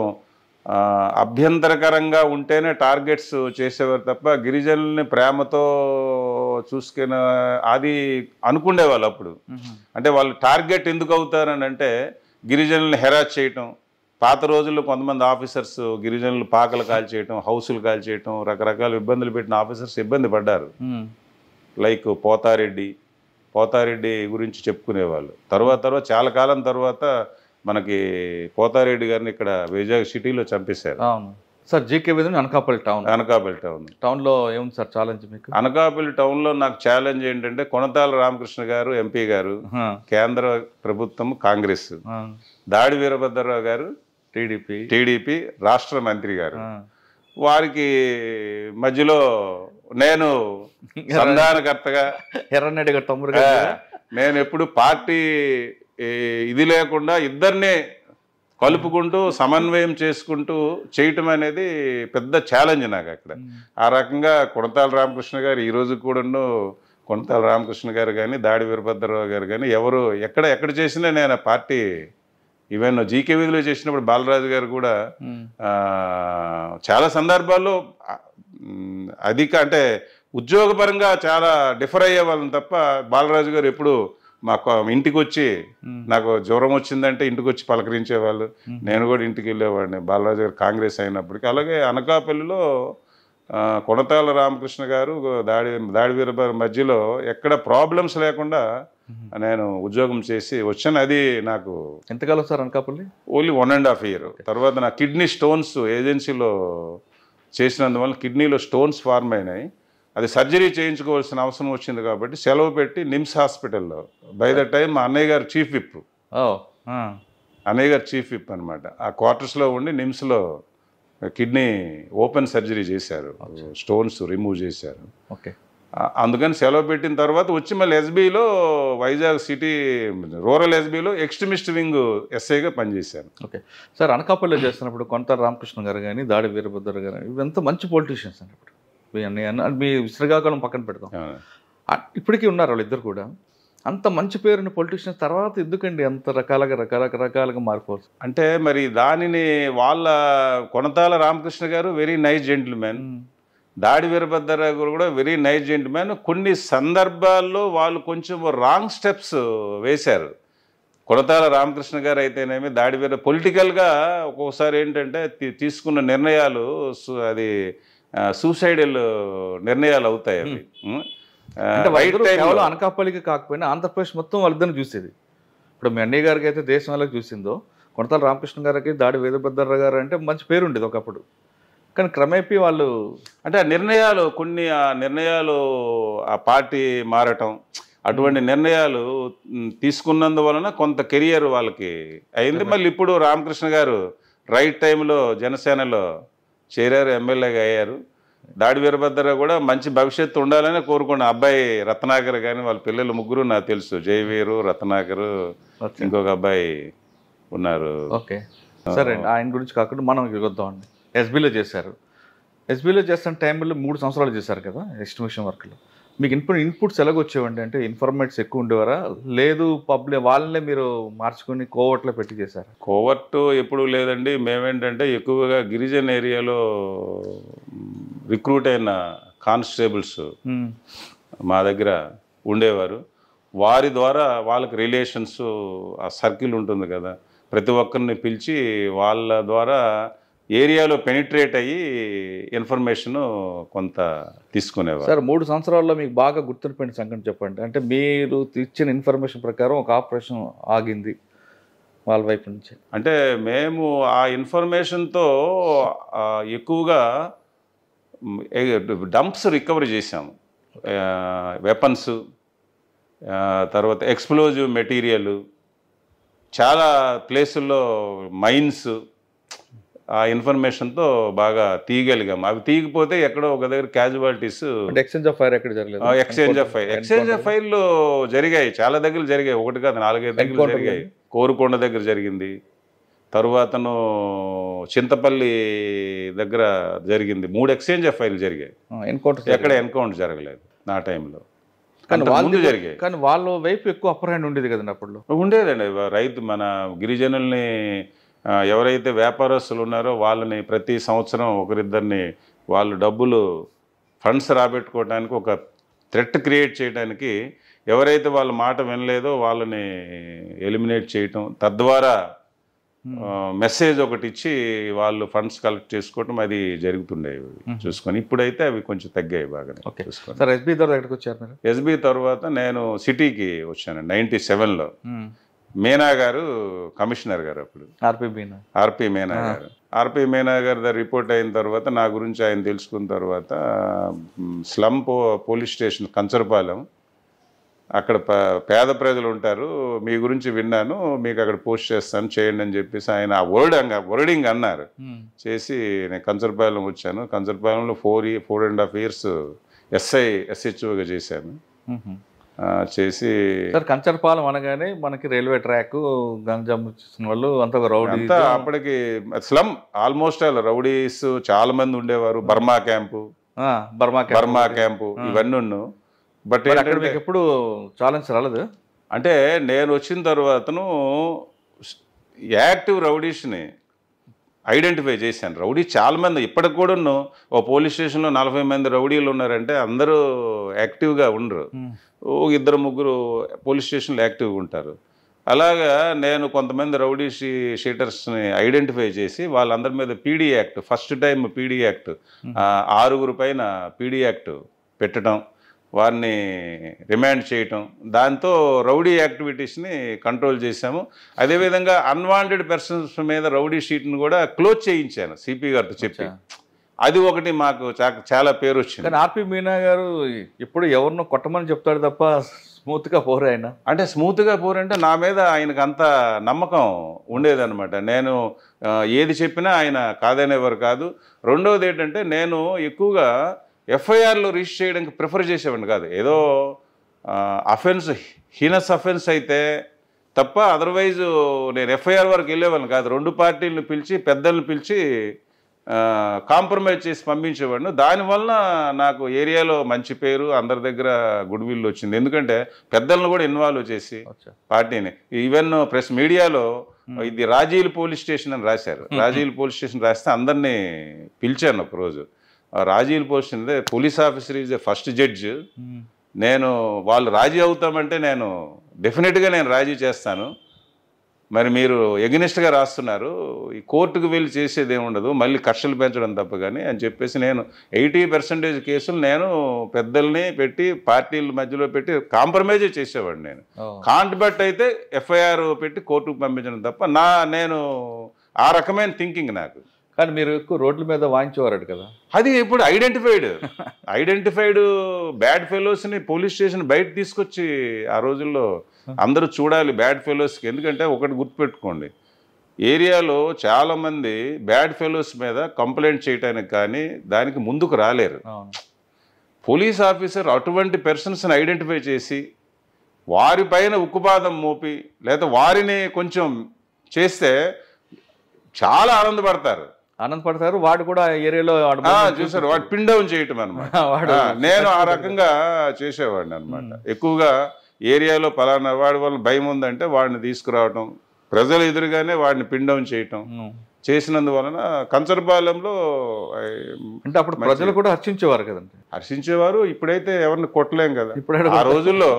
C: అభ్యంతరకరంగా ఉంటేనే టార్గెట్స్ చేసేవారు తప్ప గిరిజనుల్ని ప్రేమతో చూసుకునే అది అనుకునేవాళ్ళు అప్పుడు. అంటే వాళ్ళు టార్గెట్ ఎందుకు అవుతారని అంటే గిరిజనుల్ని హెరాస్ చేయటం. పాత రోజుల్లో కొంతమంది ఆఫీసర్స్ గిరిజనులు పాకలు కాల్చేయటం, హౌసులు కాల్చేయటం, రకరకాల ఇబ్బందులు పెట్టిన ఆఫీసర్స్ ఇబ్బంది పడ్డారు. లైక్ పోతారెడ్డి గురించి చెప్పుకునేవాళ్ళు. తర్వాత చాలా కాలం తర్వాత మనకి పోతారెడ్డి గారిని ఇక్కడ వైజాగ్ సిటీలో చంపేశారు.
B: అవును సార్. జీకే వీధి అనకాపల్లి టౌన్.
C: అనకాపల్లి
B: టౌన్లో ఏముంది సార్ ఛాలెంజ్ మీకు?
C: అనకాపల్లి టౌన్లో నాకు ఛాలెంజ్ ఏంటంటే కొనతాల రామకృష్ణ గారు ఎంపీ గారు, కేంద్ర ప్రభుత్వం కాంగ్రెస్, దాడి వీరభద్రరావు గారు టీడీపీ రాష్ట్ర మంత్రి గారు, వారికి మధ్యలో నేను సంధానకర్తగా
B: ఎర్రన్నెడ్డి గారు తమ్ముడుగా
C: నేను ఎప్పుడు పార్టీ ఇది లేకుండా ఇద్దరినే కలుపుకుంటూ సమన్వయం చేసుకుంటూ చేయటం అనేది పెద్ద ఛాలెంజ్ నాకు అక్కడ. ఆ రకంగా కొనతాల రామకృష్ణ గారు ఈ రోజు కూడాను, కొనతాల రామకృష్ణ గారు కానీ దాడి వీరభద్రరావు గారు కానీ ఎవరు ఎక్కడ చేసినా నేను ఆ పార్టీ, ఈవెన్ జీకే వీధిలో చేసినప్పుడు బాలరాజు గారు కూడా చాలా సందర్భాల్లో అంటే ఉద్యోగపరంగా చాలా డిఫర్ అయ్యే వాళ్ళని తప్ప బాలరాజు గారు ఎప్పుడు మాకు ఇంటికి వచ్చి, నాకు జ్వరం వచ్చిందంటే ఇంటికి వచ్చి పలకరించేవాళ్ళు. నేను కూడా ఇంటికి వెళ్ళేవాడిని బాలరాజు గారు కాంగ్రెస్ అయినప్పటికీ. అలాగే అనకాపల్లిలో కొనతాల రామకృష్ణ గారు దాడి వీరభద్ర మధ్యలో ఎక్కడ ప్రాబ్లమ్స్ లేకుండా నేను ఉద్యోగం చేసి వచ్చాను. అది నాకు
B: ఎంతకాలం సార్ అనకాపల్లి?
C: Only 1.5 years. తర్వాత నా కిడ్నీ స్టోన్స్ ఏజెన్సీలో చేసినందువల్ల కిడ్నీలో స్టోన్స్ ఫార్మ్ అయినాయి. అది సర్జరీ చేయించుకోవాల్సిన అవసరం వచ్చింది కాబట్టి సెలవు పెట్టి నిమ్స్ హాస్పిటల్లో, బై ద టైం మా అన్నయ్య గారు చీఫ్ విప్, అన్నయ్య గారు చీఫ్ విప్ అనమాట, ఆ క్వార్టర్స్లో ఉండి నిమ్స్లో కిడ్నీ ఓపెన్ సర్జరీ చేశారు, స్టోన్స్ రిమూవ్ చేశారు.
B: ఓకే.
C: అందుకని సెలవు పెట్టిన తర్వాత వచ్చి మళ్ళీ ఎస్బీలో వైజాగ్ సిటీ రూరల్ ఎస్బీలో ఎక్స్ట్రీమిస్ట్ వింగ్ ఎస్ఐగా పనిచేశాను.
B: Okay sir. అనకాపల్లిలో చేస్తున్నప్పుడు కొనతాల రామకృష్ణ గారు కానీ దాడి వీరభద్ర గారు ఇవంతా మంచి పొలిటీషియన్స్ అని ఇప్పుడు మీ శ్రీకాకుళం పక్కన పెడతాం, ఇప్పటికీ ఉన్నారు వాళ్ళిద్దరు కూడా. అంత మంచి పేరున్న పొలిటీషియన్స్ తర్వాత ఎందుకండి అంత రకాలుగా మారిపోవచ్చు?
C: అంటే మరి దానిని వాళ్ళ కొనతాల రామకృష్ణ గారు వెరీ నైస్ జెంటిల్మెన్, దాడి వీరభద్రరావు గారు కూడా వెరీ నైస్ జెంటిల్మెన్. కొన్ని సందర్భాల్లో వాళ్ళు కొంచెం రాంగ్ స్టెప్స్ వేశారు. కొనతాల రామకృష్ణ గారు అయితేనేమి దాడి వీర పొలిటికల్గా ఒక్కోసారి ఏంటంటే తీసుకున్న నిర్ణయాలు అది సూసైడల్ నిర్ణయాలు అవుతాయి అవి.
B: కేవలం అనకాపల్లికి కాకపోయినా ఆంధ్రప్రదేశ్ మొత్తం వాళ్ళిద్దరిని చూసేది. ఇప్పుడు మీ అన్నయ్య గారికి అయితే దేశం వాళ్ళకి చూసిందో, కొనతాల రామకృష్ణ గారికి దాడి వీరభద్రరావు గారు అంటే మంచి పేరు ఉండేది ఒకప్పుడు. కానీ క్రమేపీ వాళ్ళు
C: అంటే కొన్ని నిర్ణయాలు ఆ పార్టీ మారటం, అటువంటి నిర్ణయాలు తీసుకున్నందువలన కొంత కెరియర్ వాళ్ళకి అయింది. మళ్ళీ ఇప్పుడు రామకృష్ణ గారు రైట్ టైంలో జనసేనలో చేరారు, ఎమ్మెల్యేగా అయ్యారు. దాడి వీరభద్రరావు కూడా మంచి భవిష్యత్తు ఉండాలని కోరుకున్న అబ్బాయి రత్నాకర్ కానీ వాళ్ళ పిల్లలు ముగ్గురు నాకు తెలుసు, జయవీరు, రత్నాకరు, ఇంకొక అబ్బాయి ఉన్నారు.
B: ఓకే సరే, ఆయన గురించి కాకుండా మనం వద్దామండి. ఎస్బీలో చేశారు. ఎస్బీలో చేస్తున్న టైంలో 3 సంవత్సరాలు చేశారు కదా ఎస్టిమేషన్ వర్క్లో. మీకు ఇన్పుట్స్ ఎలాగొచ్చేవండి? అంటే ఇన్ఫర్మేట్స్ ఎక్కువ ఉండేవారా, లేదు పబ్లిక్ వాళ్ళనే మీరు మార్చుకొని కోవర్ట్లో పెట్టి చేశారు?
C: కోవర్ట్ ఎప్పుడు లేదండి. మేమేంటంటే ఎక్కువగా గిరిజన ఏరియాలో రిక్రూట్ అయిన కానిస్టేబుల్స్ మా దగ్గర ఉండేవారు. వారి ద్వారా వాళ్ళకి రిలేషన్స్, ఆ సర్కిల్ ఉంటుంది కదా, ప్రతి ఒక్కరిని పిలిచి వాళ్ళ ద్వారా ఏరియాలో పెనిట్రేట్ అయ్యి ఇన్ఫర్మేషన్ కొంత తీసుకునేవారు.
B: సార్ 3 సంవత్సరాల్లో మీకు బాగా గుర్తుండిపోయిన సంగతి చెప్పండి. అంటే మీరు ఇచ్చిన ఇన్ఫర్మేషన్ ప్రకారం ఒక ఆపరేషన్ ఆగింది వాళ్ళ వైపు నుంచి.
C: అంటే మేము ఆ ఇన్ఫర్మేషన్తో ఎక్కువగా డంప్స్ రికవరీ చేసాము, వెపన్స్, తర్వాత ఎక్స్ప్లోజివ్ మెటీరియల్, చాలా ప్లేసుల్లో మైన్స్, ఆ ఇన్ఫర్మేషన్తో బాగా తీయగలిగాము. అవి తీయకపోతే ఎక్కడో ఒక దగ్గర క్యాజువాలిటీస్,
B: ఎక్స్చేంజ్ ఆఫ్ ఫైర్ ఎక్కడ జరగలేదు.
C: ఎక్స్చేంజ్ ఆఫ్ ఫైర్లు జరిగాయి, చాలా దగ్గర జరిగాయి, 1 కాదు 4-5 దగ్గర జరిగాయి. కోరుకొండ దగ్గర జరిగింది, తరువాతను చింతపల్లి దగ్గర జరిగింది. 3 ఎక్స్చేంజ్ ఆఫ్ ఫైర్లు జరిగాయి. ఎక్కడ ఎన్కౌంటర్ జరగలేదు నా టైంలో, ముందు జరిగాయి.
B: కానీ వాళ్ళ వైపు ఎక్కువ అప్పర్ హ్యాండ్ ఉండేది కదండి అప్పుడు.
C: ఉండేదండి. రైతు మన గిరిజనుల్ని ఎవరైతే వ్యాపారస్తులు ఉన్నారో వాళ్ళని ప్రతి సంవత్సరం ఒకరిద్దరిని వాళ్ళు డబ్బులు ఫండ్స్ రాబెట్టుకోవడానికి, ఒక థ్రెట్ క్రియేట్ చేయడానికి ఎవరైతే వాళ్ళ మాట వినలేదో వాళ్ళని ఎలిమినేట్ చేయటం, తద్వారా మెసేజ్ ఒకటి ఇచ్చి వాళ్ళు ఫండ్స్ కలెక్ట్ చేసుకోవటం అది జరుగుతుండేవి చూసుకొని. ఇప్పుడైతే అవి కొంచెం తగ్గాయి బాగానే.
B: చూసుకొని సార్ ఎస్బీ తర్వాత ఎక్కడికి వచ్చారు మీరు?
C: ఎస్బీ తర్వాత నేను సిటీకి వచ్చాను 97లో. మీనా గారు కమిషనర్ గారు అప్పుడు, ఆర్పి మీనా గారు. ఆర్పి మీనా గారి దగ్గర రిపోర్ట్ అయిన తర్వాత నా గురించి ఆయన తెలుసుకున్న తర్వాత స్లమ్ పోలీస్ స్టేషన్ కంచరపాలెం, అక్కడ పేద ప్రజలు ఉంటారు, మీ గురించి విన్నాను, మీకు అక్కడ పోస్ట్ చేస్తాను, చేయండి అని చెప్పేసి ఆయన ఆ వర్డింగ్ అన్నారు. చేసి నేను కంచరపాలెం వచ్చాను. కంచరపాలెంలో 4.5 years SHOగా చేశాను. చేసి
B: కంచరపాలెం అనగానే మనకి రైల్వే ట్రాక్, గంజాం వాళ్ళు అంతా రౌడీ,
C: అప్పటికి స్లమ్ ఆల్మోస్ట్ ఆల్ రౌడీస్ చాలా మంది ఉండేవారు. బర్మా క్యాంపు ఇవన్నీ ఉన్నాను. బట్
B: అక్కడ మీకు ఎప్పుడు ఛాలెంజ్ రాలేదు?
C: అంటే నేను వచ్చిన తర్వాతను యాక్టివ్ రౌడీస్ని ఐడెంటిఫై చేశాను. రౌడీ చాలా మంది ఇప్పటికి కూడా ఓ పోలీస్ స్టేషన్లో 40 మంది రౌడీలు ఉన్నారంటే అందరూ యాక్టివ్గా ఉండరు. 2-3 పోలీస్ స్టేషన్లు యాక్టివ్గా ఉంటారు. అలాగా నేను కొంతమంది రౌడీ షీటర్స్ని ఐడెంటిఫై చేసి వాళ్ళందరి మీద PD act, first time PD act, 6 పైన పీడీ యాక్ట్ పెట్టడం, వారిని రిమాండ్ చేయటం, దాంతో రౌడీ యాక్టివిటీస్ని కంట్రోల్ చేశాము. అదేవిధంగా అన్వాంటెడ్ పర్సన్స్ మీద రౌడీ షీట్ని కూడా క్లోజ్ చేయించాను సిపి గారితో చెప్పి. అది ఒకటి మాకు చాలా పేరు వచ్చింది.
B: కానీ ఆర్పి మీనా గారు ఎప్పుడు ఎవరినో కొట్టమని చెప్తాడు తప్ప స్మూత్గా పోరు ఆయన.
C: అంటే స్మూత్గా పోరంటే నా మీద ఆయనకు అంత నమ్మకం ఉండేదన్నమాట. నేను ఏది చెప్పినా ఆయన కాదనేవారు కాదు. రెండవది ఏంటంటే నేను ఎక్కువగా ఎఫ్ఐఆర్లో రిజిస్టర్ చేయడానికి ప్రిఫర్ చేసేవాడిని కాదు. ఏదో అఫెన్స్, హీనస్ అఫెన్స్ అయితే తప్ప అదర్వైజ్ నేను ఎఫ్ఐఆర్ వరకు వెళ్ళేవాడిని కాదు. 2 పార్టీలను పిలిచి, పెద్దలను పిలిచి కాంప్రమైజ్ చేసి పంపించేవాడిని. దానివల్ల నాకు ఏరియాలో మంచి పేరు, అందరి దగ్గర గుడ్ విల్ వచ్చింది. ఎందుకంటే పెద్దలను కూడా ఇన్వాల్వ్ చేసి పార్టీని, ఈవెన్ ప్రెస్ మీడియాలో ఇది రాజీల్ పోలీస్ స్టేషన్ అని రాశారు. రాజీల్ పోలీస్ స్టేషన్ రాస్తే అందరినీ పిలిచాను ఒకరోజు. రాజీల్ police police officer is first judge. నేను వాళ్ళు రాజీ అవుతామంటే నేను డెఫినెట్గా నేను రాజీ చేస్తాను. మరి మీరు ఎగ్నిస్ట్గా రాస్తున్నారు, ఈ కోర్టుకు వెళ్ళి చేసేది ఏముండదు, మళ్ళీ కక్షలు పెంచడం తప్ప కానీ అని చెప్పేసి నేను 80% కేసులు నేను పెద్దల్ని పెట్టి, పార్టీల మధ్యలో పెట్టి కాంప్రమైజ్ చేసేవాడు. నేను కాంట్బట్ అయితే ఎఫ్ఐఆర్ పెట్టి కోర్టుకు పంపించడం తప్ప నేను ఆ రకమైన థింకింగ్ నాకు.
B: కానీ మీరు ఎక్కువ రోడ్ల మీద వాయించేవారు కదా.
C: అది ఇప్పుడు ఐడెంటిఫైడ్ బ్యాడ్ ఫెలోస్ని పోలీస్ స్టేషన్ బయట తీసుకొచ్చి ఆ రోజుల్లో అందరూ చూడాలి బ్యాడ్ ఫెలోస్కి. ఎందుకంటే ఒకటి గుర్తుపెట్టుకోండి, ఏరియాలో చాలామంది బ్యాడ్ ఫెలోస్ మీద కంప్లైంట్ చేయడానికి కానీ దానికి ముందుకు రాలేరు. పోలీస్ ఆఫీసర్ అటువంటి పర్సన్స్ని ఐడెంటిఫై చేసి వారిపైన ఉక్కుపాదం మోపి లేదా వారిని కొంచెం చేస్తే చాలా ఆనందపడతారు.
B: వాడు కూడా ఏరియాలో
C: చూసారు, వాడు పిన్ డౌన్ చేయటం అనమాట. నేను ఆ రకంగా చేసేవాడిని అనమాట. ఎక్కువగా ఏరియాలో పలానా వాడి వల్ల భయం ఉందంటే వాడిని తీసుకురావటం, ప్రజలు ఎదురుగానే వాడిని పిన్ డౌన్ చేయటం చేసినందువలన కంచరపాలెంలో
B: అంటే అప్పుడు ప్రజలు కూడా హర్షించేవారు కదండి.
C: హర్షించేవారు. ఇప్పుడైతే ఎవరిని కొట్టలేం కదా. ఆ రోజుల్లో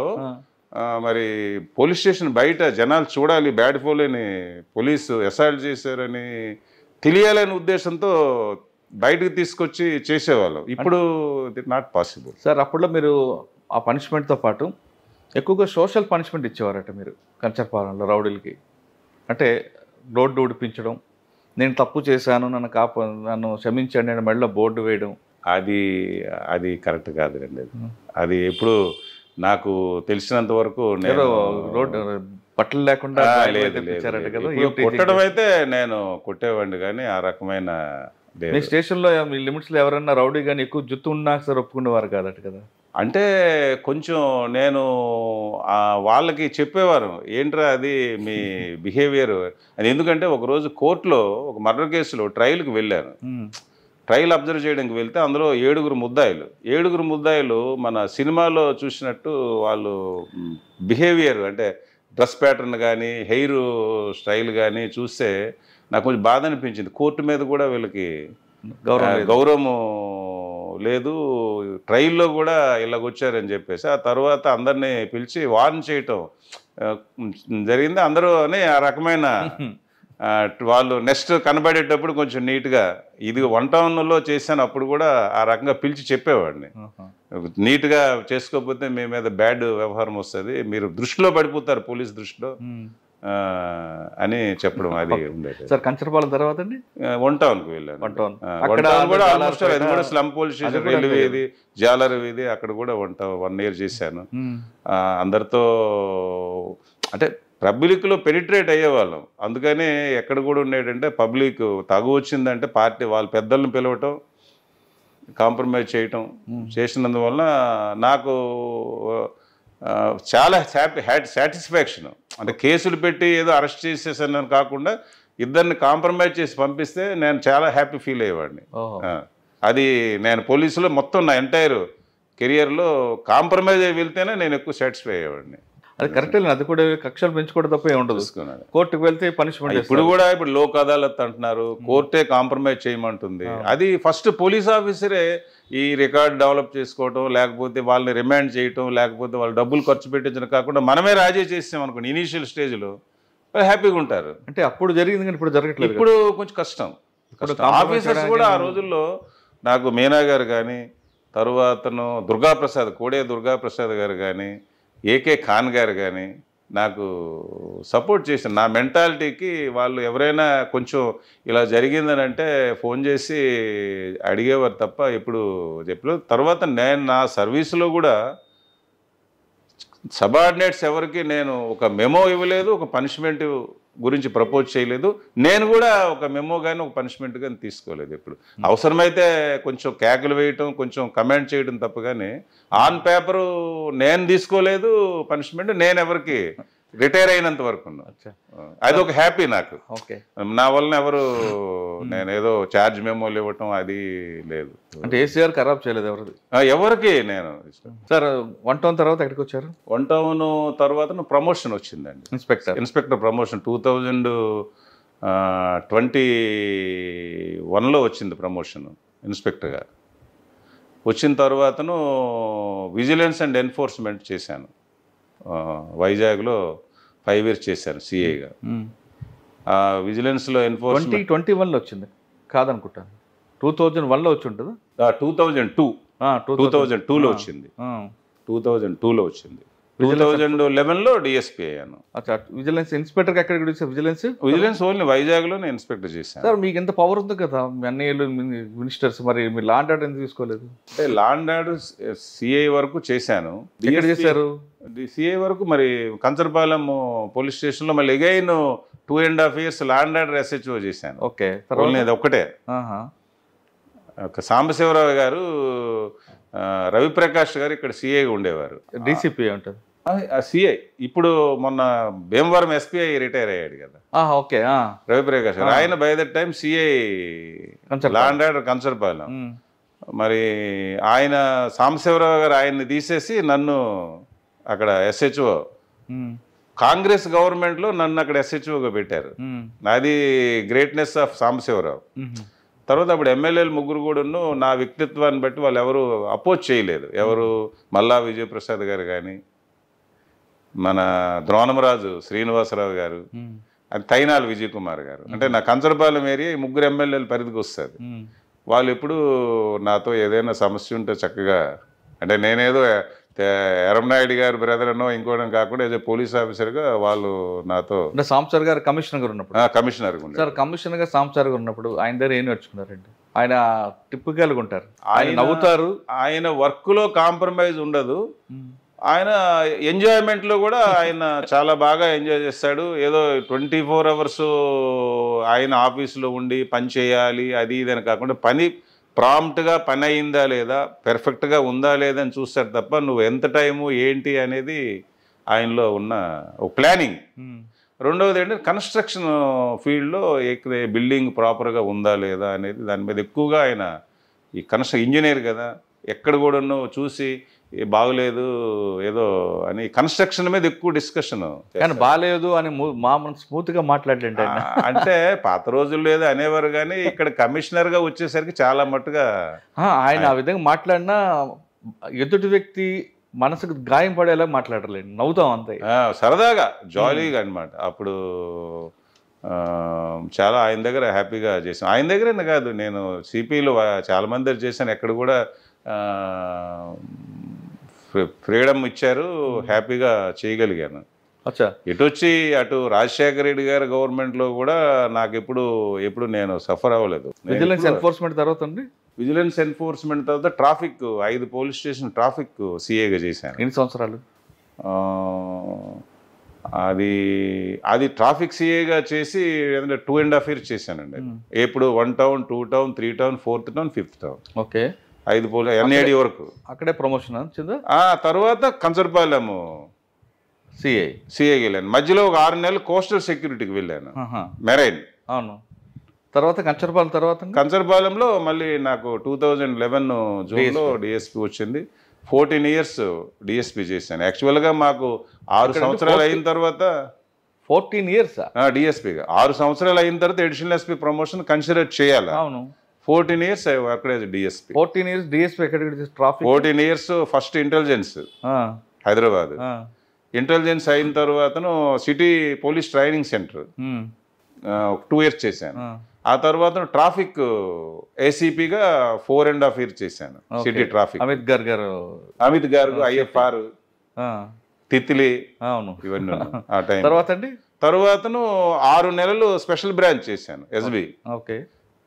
C: మరి పోలీస్ స్టేషన్ బయట జనాలు చూడాలి బ్యాడ్ ఫోలేని పోలీసు అసాల్ట్ చేశారని తెలియాలనే ఉద్దేశంతో బయటకు తీసుకొచ్చి చేసేవాళ్ళం. ఇప్పుడు ఇట్ నాట్ పాసిబుల్.
B: సార్ అప్పట్లో మీరు ఆ పనిష్మెంట్తో పాటు ఎక్కువగా సోషల్ పనిష్మెంట్ ఇచ్చేవారట మీరు కంచరపాలెంలో రౌడీలకి. అంటే రోడ్డు ఊడిపించడం, నేను తప్పు చేశాను, నన్ను క్షమించండి అని మెడలో బోర్డు వేయడం,
C: అది కరెక్ట్ కాదులేండి. అది ఎప్పుడు నాకు తెలిసినంత వరకు నేను
B: రోడ్డు బట్టలు లేకుండా
C: కొట్టడం అయితే నేను కొట్టేవాడిని, కానీ ఆ రకమైన
B: మీ స్టేషన్లో మీ లిమిట్స్లో ఎవరైనా రౌడీ కానీ ఎక్కువ జుత్తు ఉన్నా సార్ ఒప్పుకునేవారు కాదట కదా.
C: అంటే కొంచెం నేను వాళ్ళకి చెప్పేవారు, ఏంట్రా అది మీ బిహేవియర్ అని. ఎందుకంటే ఒకరోజు కోర్టులో ఒక మర్డర్ కేసులో ట్రయల్కి వెళ్ళాను. ట్రయల్ అబ్జర్వ్ చేయడానికి వెళ్తే అందులో 7 ముద్దాయిలు మన సినిమాలో చూసినట్టు వాళ్ళు బిహేవియర్ అంటే డ్రెస్ ప్యాటర్న్ కానీ హెయిర్ స్టైల్ కానీ చూస్తే నాకు కొంచెం బాధ అనిపించింది. కోర్టు మీద కూడా వీళ్ళకి గౌరవం లేదు, ట్రైల్లో కూడా ఇలాగొచ్చారని చెప్పేసి ఆ తర్వాత అందరినీ పిలిచి వార్న్ చేయటం జరిగింది. అందరూ అని ఆ రకమైన వాళ్ళు నెక్స్ట్ కనబడేటప్పుడు కొంచెం నీట్గా, ఇది 1 టౌన్లో చేశాను అప్పుడు కూడా ఆ రకంగా పిలిచి చెప్పేవాడిని, నీట్గా చేసుకోకపోతే మీ మీద బ్యాడ్ వ్యవహారం వస్తుంది, మీరు దృష్టిలో పడిపోతారు పోలీస్ దృష్టిలో అని చెప్పడం అది ఉండేది.
B: సార్ కంచరపాలెం తర్వాత అండి
C: వన్ టౌన్కి వెళ్ళాను.
B: వన్ టౌన్
C: కూడా ఆల్మోస్ట్ అది కూడా స్లమ్ పోలీస్ స్టేషన్, రైలు వీధి, జాలర్ వీధి, అక్కడ కూడా 1 year చేశాను. అందరితో అంటే పబ్లిక్లో పెనిట్రేట్ అయ్యేవాళ్ళం. అందుకని ఎక్కడ కూడా ఉండేటంటే పబ్లిక్ తగు వచ్చిందంటే పార్టీ వాళ్ళ పెద్దలను పిలవటం, కాంప్రమైజ్ చేయటం చేసినందువల్ల నాకు చాలా సాటిస్ఫాక్షన్. అంటే కేసులు పెట్టి ఏదో అరెస్ట్ చేసేసాను కాకుండా ఇద్దరిని కాంప్రమైజ్ చేసి పంపిస్తే నేను చాలా హ్యాపీ ఫీల్ అయ్యేవాడిని. అది నేను పోలీసులో మొత్తం నా ఎంటైర్ కెరియర్లో కాంప్రమైజ్ అయ్యి వెళ్తేనే నేను ఎక్కువ సాటిస్ఫై అయ్యేవాడిని.
B: అది కరెక్ట్. అది కూడా కక్షలు పెంచుకోవడం తప్ప ఏముండదు. కోర్టుకు వెళ్తే పనిష్మెంట్.
C: ఇప్పుడు లోక్ అదాలత్ అంటున్నారు, కోర్టే కాంప్రమైజ్ చేయమంటుంది. అది ఫస్ట్ పోలీస్ ఆఫీసరే ఈ రికార్డ్ డెవలప్ చేసుకోవటం, లేకపోతే వాళ్ళని రిమాండ్ చేయటం, లేకపోతే వాళ్ళు డబ్బులు ఖర్చు పెట్టించడం కాకుండా మనమే రాజీ చేసాం అనుకోండి ఇనీషియల్ స్టేజ్లో హ్యాపీగా ఉంటారు.
B: అంటే అప్పుడు జరిగింది కానీ ఇప్పుడు జరగట్లేదు.
C: ఇప్పుడు కొంచెం కష్టం. ఆఫీసర్స్ కూడా ఆ రోజుల్లో నాకు మీనా గారు కానీ, తరువాతను కోడే దుర్గాప్రసాద్ గారు కానీ, ఏకే ఖాన్ గారు కానీ నాకు సపోర్ట్ చేశారు. నా మెంటాలిటీకి వాళ్ళు ఎవరైనా కొంచెం ఇలా జరిగిందని అంటే ఫోన్ చేసి అడిగేవారు తప్ప ఎప్పుడు చెప్పలేదు. తర్వాత నేను నా సర్వీసులో కూడా సబార్డినేట్స్ ఎవరికి నేను ఒక మెమో ఇవ్వలేదు, ఒక పనిష్మెంట్ గురించి ప్రపోజ్ చేయలేదు. నేను కూడా ఒక మెమో కానీ ఒక పనిష్మెంట్ కానీ తీసుకోలేదు. ఇప్పుడు అవసరమైతే కొంచెం కేకలు వేయటం, కొంచెం కమెంట్ చేయడం తప్ప కానీ ఆన్ పేపరు నేను తీసుకోలేదు పనిష్మెంట్. నేను ఎవరికి రిటైర్ అయినంత వరకు అది ఒక హ్యాపీ నాకు. నా వలన ఎవరు నేనేదో ఛార్జ్ మెమోలు ఇవ్వటం అది లేదు.
B: అంటే ఏసీఆర్ ఖరాబ్ చేయలేదు
C: ఎవరికి నేను.
B: సార్ 1 టౌన్ తర్వాత ఎక్కడికి వచ్చారు?
C: 1 టౌన్ తర్వాత ప్రమోషన్ వచ్చిందండి. ఇన్స్పెక్టర్ ప్రమోషన్ 2021లో వచ్చింది ప్రమోషన్ ఇన్స్పెక్టర్గా. వచ్చిన తర్వాతను విజిలెన్స్ అండ్ ఎన్ఫోర్స్మెంట్ చేశాను. వైజాగ్లో 5 years చేశాను సిఐగా. విజిలెన్స్లో ఎన్ఫోర్స్మెంట్
B: 2021లో వచ్చింది కాదనుకుంటాను. 2001లో వచ్చి ఉంటుంది.
C: 2002లో వచ్చింది. 2002లో వచ్చింది. 2011లో డిఎస్పీ అయ్యాను.
B: విజిలెన్స్ ఇన్స్పెక్టర్ ఎక్కడ? విజిలెన్స్
C: ఓన్లీ వైజాగ్లోనే ఇన్స్పెక్టర్ చేశాను.
B: సార్ మీకు ఎంత పవర్ ఉంది కదా, మీ అన్నయ్యలు మినిస్టర్స్, మరి మీరు లా అండ్ ఆర్డర్ ఎందుకు తీసుకోలేదు?
C: అంటే లా అండ్ ఆర్డర్ సిఐ వరకు చేశాను.
B: ఎక్కడ చేశారు?
C: సిఐ వరకు మరి కంచరపాలెం పోలీస్ స్టేషన్లో మళ్ళీ again 2.5 years law and order SHO చేశాను.
B: ఓకే,
C: అది ఒక్కటే. సాంబశివరావు గారు, రవిప్రకాష్ గారు ఇక్కడ సిఐగా ఉండేవారు.
B: డీసీపీ ఉంటుంది
C: సిఐ. ఇప్పుడు మొన్న భీమవరం ఎస్పీఐ రిటైర్ అయ్యాడు కదా.
B: ఓకే,
C: రవిప్రకాష్ గారు. ఆయన by that time CI law and order Kancharapalem. మరి ఆయన సాంబశివరావు గారు ఆయన్ని తీసేసి నన్ను అక్కడ ఎస్హెచ్ఓ, కాంగ్రెస్ గవర్నమెంట్లో నన్ను అక్కడ ఎస్హెచ్ఓగా పెట్టారు. అది గ్రేట్నెస్ ఆఫ్ సాంబశివరావు. తర్వాత అప్పుడు ఎమ్మెల్యేలు 3 కూడా నా వ్యక్తిత్వాన్ని బట్టి వాళ్ళు ఎవరు అపోజ్ చేయలేదు. ఎవరు మల్లా విజయప్రసాద్ గారు కానీ, మన ద్రోణమరాజు శ్రీనివాసరావు గారు, అది తైనాల విజయ్ కుమార్ గారు. అంటే నా కంచరపాలెం ఏరియా 3 ఎమ్మెల్యేల పరిధికి వస్తుంది. వాళ్ళు ఎప్పుడు నాతో ఏదైనా సమస్య ఉంటే చక్కగా, అంటే నేనేదో ఎర్రంనాయుడు గారు బ్రదర్ అనో ఇంకోవడం కాకుండా ఏదో పోలీస్ ఆఫీసర్గా వాళ్ళు నాతో.
B: సాంబశివర్ గారు కమిషనర్ గారు ఉన్నప్పుడు
C: సార్
B: కమిషనర్ గా సాంబశివర్ గారు ఉన్నప్పుడు ఆయన దగ్గర ఏం నేర్చుకున్నారండి? ఆయన టిపికల్గా ఉంటారు, ఆయన నవ్వుతారు,
C: ఆయన వర్క్లో కాంప్రమైజ్ ఉండదు. ఆయన ఎంజాయ్మెంట్లో కూడా ఆయన చాలా బాగా ఎంజాయ్ చేస్తాడు. ఏదో 24 hours ఆయన ఆఫీసులో ఉండి పని చేయాలి అది ఇది అని కాకుండా పని ప్రాంప్ట్గా పని అయిందా లేదా, పెర్ఫెక్ట్గా ఉందా లేదా అని చూస్తాడు తప్ప నువ్వు ఎంత టైము ఏంటి అనేది ఆయనలో ఉన్న ఒక ప్లానింగ్. రెండవది ఏంటంటే కన్స్ట్రక్షన్ ఫీల్డ్లో బిల్డింగ్ ప్రాపర్గా ఉందా లేదా అనేది దాని మీద ఎక్కువగా ఆయన ఈ ఇంజనీర్ కదా, ఎక్కడ కూడా చూసి బాగలేదు ఏదో అని కన్స్ట్రక్షన్ మీద ఎక్కువ డిస్కషన్.
B: కానీ బాగలేదు అని స్మూత్గా మాట్లాడండి.
C: అంటే పాత రోజుల్లో ఏదో అనేవారు కానీ ఇక్కడ కమిషనర్గా వచ్చేసరికి చాలా మట్టుగా
B: ఆయన ఆ విధంగా మాట్లాడినా ఎదుటి వ్యక్తి మనసుకు గాయం పడేలా మాట్లాడలేండి, నవ్వుతాం అంతే,
C: సరదాగా జాలీగా అనమాట. అప్పుడు చాలా ఆయన దగ్గర హ్యాపీగా చేశాను. ఆయన దగ్గర కాదు, నేను సిపిలో చాలా మంది దగ్గర చేశాను. ఎక్కడ కూడా ఫ్రీడమ్ ఇచ్చారు, హ్యాపీగా చేయగలిగాను.
B: అచ్చా.
C: ఇటు వచ్చి అటు రాజశేఖర రెడ్డి గారి గవర్నమెంట్లో కూడా నాకు ఎప్పుడు నేను సఫర్ అవ్వలేదు.
B: విజిలెన్స్ ఎన్ఫోర్స్మెంట్ తర్వాత అండి,
C: విజిలెన్స్ ఎన్ఫోర్స్మెంట్ తర్వాత ట్రాఫిక్ 5 పోలీస్ స్టేషన్ ట్రాఫిక్ సిఏగా చేశాను.
B: ఎన్ని సంవత్సరాలు?
C: అది ట్రాఫిక్ సిఏగా చేసి 2.5 years చేశానండి. ఎప్పుడు 1 town, 2 town, 3 town, 4th town, 5th town.
B: Okay.
C: 5 police NAD వరకు.
B: అక్కడే ప్రమోషన్ వచ్చిందా?
C: తర్వాత కంచరపాలెం సిఐకి వెళ్ళాను. మధ్యలో ఒక 6 నెలలు కోస్టల్ సెక్యూరిటీకి వెళ్ళాను, మెరైన్.
B: అవును. తర్వాత
C: కంచరపాలెంలో మళ్ళీ నాకు 2011 జూన్లో డిఎస్పీ వచ్చింది. 14 years డిఎస్పీ చేశాను. యాక్చువల్గా మాకు 6 సంవత్సరాలు అయిన తర్వాత
B: 14 years
C: డిఎస్పీగా 6 సంవత్సరాలు అయిన తర్వాత అడిషనల్ ఎస్పీ ప్రమోషన్ కన్సిడర్ చేయాలి.
B: అవును.
C: 14 years అక్కడే డిఎస్పీ.
B: 14 years డిఎస్పీ ఎక్కడ? Traffic.
C: 14 years first intelligence Hyderabad. Intelligence అయిన తర్వాతను city police training centre 2 years చేశాను. ఆ తర్వాత ట్రాఫిక్ ఏసీపీగా 4.5 years చేశాను. సిటీ ట్రాఫిక్ అమిత్ గారు ఐఎఫ్ఆర్ తిత్లీ ఇవన్నీ ఆ టైం. తర్వాతను 6 నెలలు స్పెషల్ బ్రాంచ్ చేశాను ఎస్బీ.
B: ఓకే.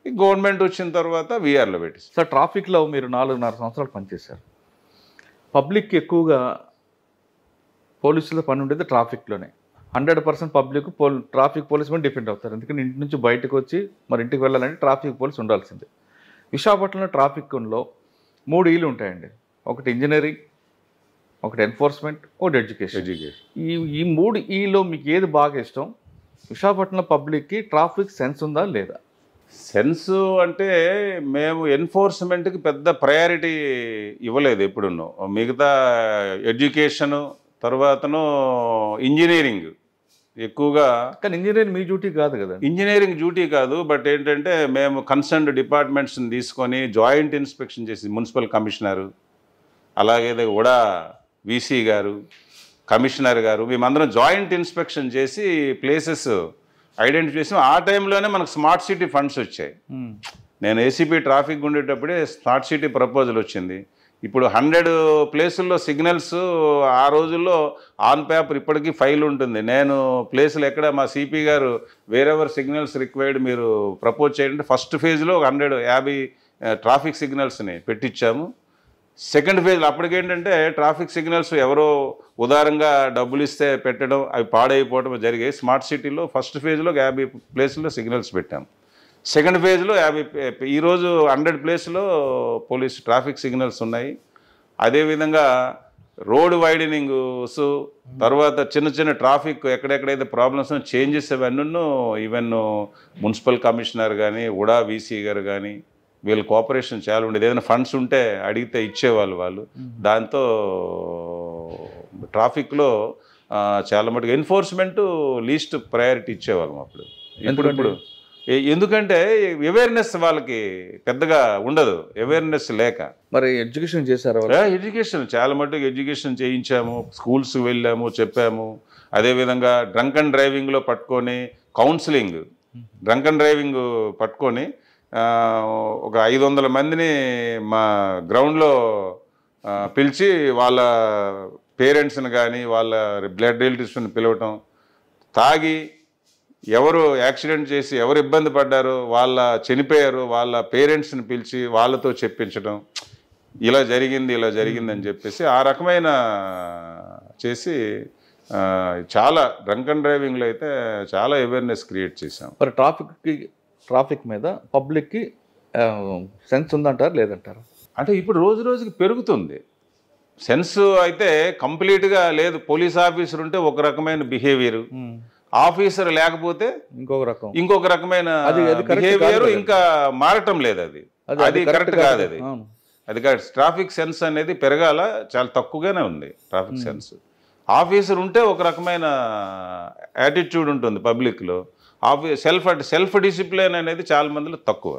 C: గవర్నమెంట్ వచ్చిన తర్వాత వీఆర్లో పెట్టి.
B: సార్, ట్రాఫిక్లో మీరు 4.5 సంవత్సరాలు పనిచేశారు. పబ్లిక్ ఎక్కువగా పోలీసుల పని ఉండేది ట్రాఫిక్లోనే. 100% పబ్లిక్ ట్రాఫిక్ పోలీస్ మీద డిపెండ్ అవుతారు. ఎందుకంటే ఇంటి నుంచి బయటకు వచ్చి మరి ఇంటికి వెళ్ళాలంటే ట్రాఫిక్ పోలీస్ ఉండాల్సిందే. విశాఖపట్నంలో ట్రాఫిక్లో 3 Eలు ఉంటాయండి. ఒకటి ఇంజనీరింగ్, ఒకటి ఎన్ఫోర్స్మెంట్, ఒకటి ఎడ్యుకేషన్. ఈ 3 Eలో మీకు ఏది బాగా ఇష్టం? విశాఖపట్నం పబ్లిక్కి ట్రాఫిక్ సెన్స్ ఉందా లేదా?
C: సెన్స్ అంటే మేము ఎన్ఫోర్స్మెంట్కి పెద్ద ప్రయారిటీ ఇవ్వలేదు ఎప్పుడున్నో. మిగతా ఎడ్యుకేషను తర్వాతను ఇంజనీరింగ్ ఎక్కువగా.
B: కానీ ఇంజనీరింగ్ మీ డ్యూటీ కాదు కదా?
C: ఇంజనీరింగ్ డ్యూటీ కాదు, బట్ ఏంటంటే మేము కన్సర్న్డ్ డిపార్ట్మెంట్స్ని తీసుకొని జాయింట్ ఇన్స్పెక్షన్ చేసి మున్సిపల్ కమిషనరు, అలాగే కూడా వీసీ గారు, కమిషనర్ గారు, మేమందరం జాయింట్ ఇన్స్పెక్షన్ చేసి ప్లేసెస్ ఐడెంటిఫై చేసి ఆ టైంలోనే మనకు స్మార్ట్ సిటీ ఫండ్స్ వచ్చాయి. నేను ఏసీపీ ట్రాఫిక్ ఉండేటప్పుడే స్మార్ట్ సిటీ ప్రపోజల్ వచ్చింది. ఇప్పుడు 100 ప్లేసుల్లో సిగ్నల్స్ ఆ రోజుల్లో ఆన్ పేపర్ ఇప్పటికీ ఫైల్ ఉంటుంది. నేను ప్లేసులు ఎక్కడ మా సిపి గారు వేరెవర్ సిగ్నల్స్ రిక్వైర్డ్ మీరు ప్రపోజ్ చేయండి. ఫస్ట్ ఫేజ్లో 150 ట్రాఫిక్ సిగ్నల్స్ని పెట్టించాము. సెకండ్ ఫేజ్లో అప్పటికేంటంటే ట్రాఫిక్ సిగ్నల్స్ ఎవరో ఉదారంగా డబ్బులు ఇస్తే పెట్టడం, అవి పాడైపోవడం జరిగాయి. స్మార్ట్ సిటీలో ఫస్ట్ ఫేజ్లో 50 ప్లేసుల్లో సిగ్నల్స్ పెట్టాము. సెకండ్ ఫేజ్లో 50, ఈరోజు 100 ప్లేస్లో పోలీస్ ట్రాఫిక్ సిగ్నల్స్ ఉన్నాయి. అదేవిధంగా రోడ్ వైడనింగ్స్, తర్వాత చిన్న చిన్న ట్రాఫిక్ ఎక్కడెక్కడైతే ప్రాబ్లమ్స్ చేంజెస్ అవన్నీ ఈవెన్ మున్సిపల్ కమిషనర్ కానీ ఉడా వీసీ గారు కానీ వీళ్ళ కోఆపరేషన్ చాలా ఉండేది. ఏదైనా ఫండ్స్ ఉంటే అడిగితే ఇచ్చేవాళ్ళు వాళ్ళు. దాంతో ట్రాఫిక్లో చాలా మటుకు ఎన్ఫోర్స్మెంట్ లీస్ట్ ప్రయారిటీ ఇచ్చేవాళ్ళం అప్పుడు. ఇప్పుడు ఎందుకంటే అవేర్నెస్ వాళ్ళకి పెద్దగా ఉండదు, అవేర్నెస్ లేక.
B: మరి ఎడ్యుకేషన్ చేశారు?
C: ఎడ్యుకేషన్ చాలా మటుకు ఎడ్యుకేషన్ చేయించాము, స్కూల్స్ వెళ్ళాము, చెప్పాము. అదేవిధంగా డ్రంక్ అండ్ డ్రైవింగ్లో పట్టుకొని కౌన్సిలింగ్, డ్రంక్ అండ్ డ్రైవింగ్ పట్టుకొని ఒక 500 మందిని మా గ్రౌండ్లో పిలిచి వాళ్ళ పేరెంట్స్ని కానీ వాళ్ళ బ్లడ్ రిలేటివ్స్ని పిలవటం, తాగి ఎవరు యాక్సిడెంట్ చేసి ఎవరు ఇబ్బంది పడ్డారో వాళ్ళ చనిపోయారు వాళ్ళ పేరెంట్స్ని పిలిచి వాళ్ళతో చెప్పించడం, ఇలా జరిగింది అని చెప్పేసి ఆ రకమైన చేసి చాలా డ్రంక్ అండ్ డ్రైవింగ్లో అయితే చాలా అవేర్నెస్ క్రియేట్ చేశాం.
B: మరి ట్రాఫిక్ మీద పబ్లిక్కి సెన్స్ ఉందంటారు లేదంటారు?
C: అంటే ఇప్పుడు రోజు రోజుకి పెరుగుతుంది సెన్స్. అయితే కంప్లీట్గా లేదు. పోలీస్ ఆఫీసర్ ఉంటే ఒక రకమైన బిహేవియర్, ఆఫీసర్ లేకపోతే ఇంకొక రకమైన బిహేవియర్, ఇంకా మారటం లేదు. అది కరెక్ట్ కాదు. అది కాదు. ట్రాఫిక్ సెన్స్ అనేది పెరగాల, చాలా తక్కువగానే ఉంది ట్రాఫిక్ సెన్స్. ఆఫీసర్ ఉంటే ఒక రకమైన యాటిట్యూడ్ ఉంటుంది పబ్లిక్లో. సెల్ఫ్ డిసిప్లిన్ అనేది చాలా మందిలో తక్కువ.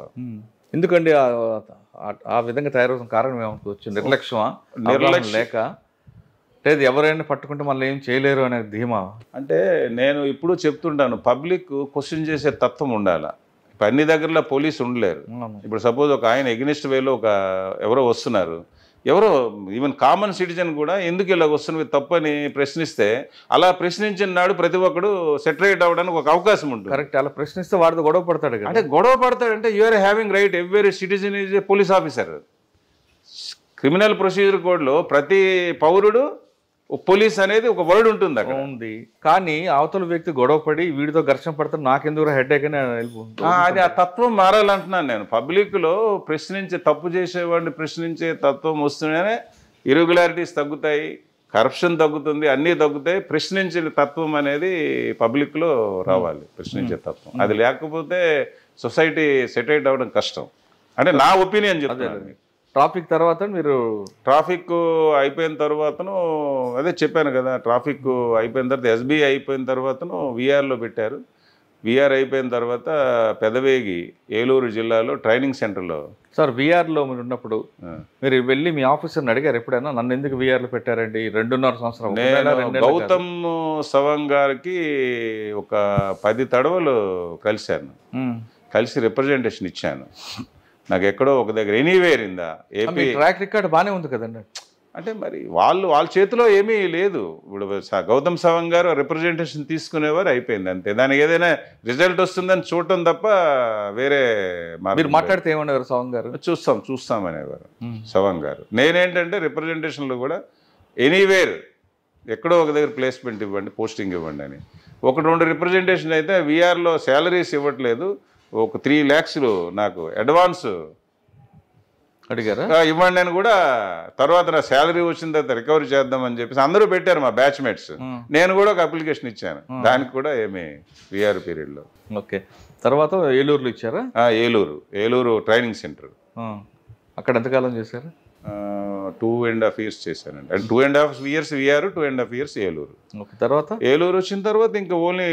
B: ఎందుకండి ఆ విధంగా తయారవుతున్న కారణం ఏమనుకోవచ్చు? నిర్లక్ష్యం లేక, లేదు ఎవరైనా పట్టుకుంటే మళ్ళీ ఏం చేయలేరు అనే ధీమా?
C: అంటే నేను ఇప్పుడు చెప్తుంటాను, పబ్లిక్ క్వశ్చన్ చేసే తత్వం ఉండాలి. ఇప్పుడు అన్ని దగ్గరలో పోలీసు ఉండలేరు. ఇప్పుడు సపోజ్ ఒక ఆయన ఎగ్నిస్ట్ వేలో ఎవరో వస్తున్నారు, ఎవరో ఈవెన్ కామన్ సిటిజన్ కూడా ఎందుకు ఇలా వస్తున్నవి తప్పని ప్రశ్నిస్తే అలా ప్రశ్నించిన నాడు ప్రతి ఒక్కడు సెటరేట్ అవ్వడానికి ఒక అవకాశం ఉంటుంది.
B: కరెక్ట్. అలా ప్రశ్నిస్తే వాడితో గొడవ పడతాడు కదా.
C: అంటే గొడవ పడతాడంటే you're having right, every citizen is a police officer. Criminal procedure కోడ్లో ప్రతి పౌరుడు పోలీస్ అనేది ఒక వర్డ్ ఉంటుంది అక్కడ
B: ఉంది. కానీ అవతల వ్యక్తి గొడవ పడి వీడితో ఘర్షణ పడతాడు, నాకెందుకు హెడ్ అని
C: అది ఆ తత్వం మారాలంటున్నాను నేను. పబ్లిక్లో ప్రశ్నించే, తప్పు చేసేవాడిని ప్రశ్నించే తత్వం వస్తూనే ఇరెగ్యులారిటీస్ తగ్గుతాయి, కరప్షన్ తగ్గుతుంది, అన్నీ తగ్గుతాయి. ప్రశ్నించే తత్వం అనేది పబ్లిక్లో రావాలి, ప్రశ్నించే తత్వం. అది లేకపోతే సొసైటీ సెటిల్ అవ్వడం కష్టం. అంటే నా ఒపీనియన్ చెప్తాను.
B: ట్రాఫిక్ తర్వాత మీరు
C: ట్రాఫిక్ అయిపోయిన తర్వాతను అదే చెప్పాను కదా, ట్రాఫిక్ అయిపోయిన తర్వాత ఎస్బీఐ అయిపోయిన తర్వాతను విఆర్లో పెట్టారు. విఆర్ అయిపోయిన తర్వాత పెదవేగి ఏలూరు జిల్లాలో ట్రైనింగ్ సెంటర్లో.
B: సార్ విఆర్లో మీరు ఉన్నప్పుడు మీరు వెళ్ళి మీ ఆఫీసర్ని అడిగారు ఎప్పుడైనా, నన్ను ఎందుకు విఆర్లో పెట్టారండి 2.5 సంవత్సరం?
C: నేను గౌతమ్ సవంగ్ గారికి ఒక 10 తడవలు కలిశాను, కలిసి రిప్రజెంటేషన్ ఇచ్చాను. నాకు ఎక్కడో ఒక దగ్గర ఎనీవేర్ ఇందా ఏపీ
B: ట్రాక్ రికార్డ్ బాగానే ఉంది కదండి.
C: అంటే మరి వాళ్ళ చేతిలో ఏమీ లేదు. ఇప్పుడు గౌతమ్ సవంగ్ గారు రిప్రజెంటేషన్ తీసుకునేవారు, అయిపోయింది అంతే. దానికి ఏదైనా రిజల్ట్ వస్తుందని చూడటం తప్ప వేరే
B: మీరు మాట్లాడితే ఏమనేవారు సవంగ్ గారు?
C: చూస్తాం అనేవారు సవంగ్ గారు. నేనేంటంటే రిప్రజెంటేషన్లో కూడా ఎనీవేర్ ఎక్కడో ఒక దగ్గర ప్లేస్మెంట్ ఇవ్వండి, పోస్టింగ్ ఇవ్వండి అని. 1-2 రిప్రజెంటేషన్ అయితే విఆర్లో శాలరీస్ ఇవ్వట్లేదు, ఒక 3 lakhs నాకు అడ్వాన్స్
B: అడిగారా
C: ఇవ్వండి అని కూడా. తర్వాత నా శాలరీ వచ్చిన తర్వాత రికవరీ చేద్దామని చెప్పేసి అందరూ పెట్టారు మా బ్యాచ్మేట్స్. నేను కూడా ఒక అప్లికేషన్ ఇచ్చాను, దానికి కూడా ఏమి విఆర్ పీరియడ్లో.
B: ఓకే. తర్వాత ఏలూరులో ఇచ్చారా?
C: Eluru training centre.
B: అక్కడ ఎంతకాలం చేశారు?
C: 2.5 years చేశానండి. అంటే 2.5 years విఆర్, 2.5 years ఏలూరు.
B: తర్వాత ఏలూరు
C: వచ్చిన తర్వాత ఇంకా ఓన్లీ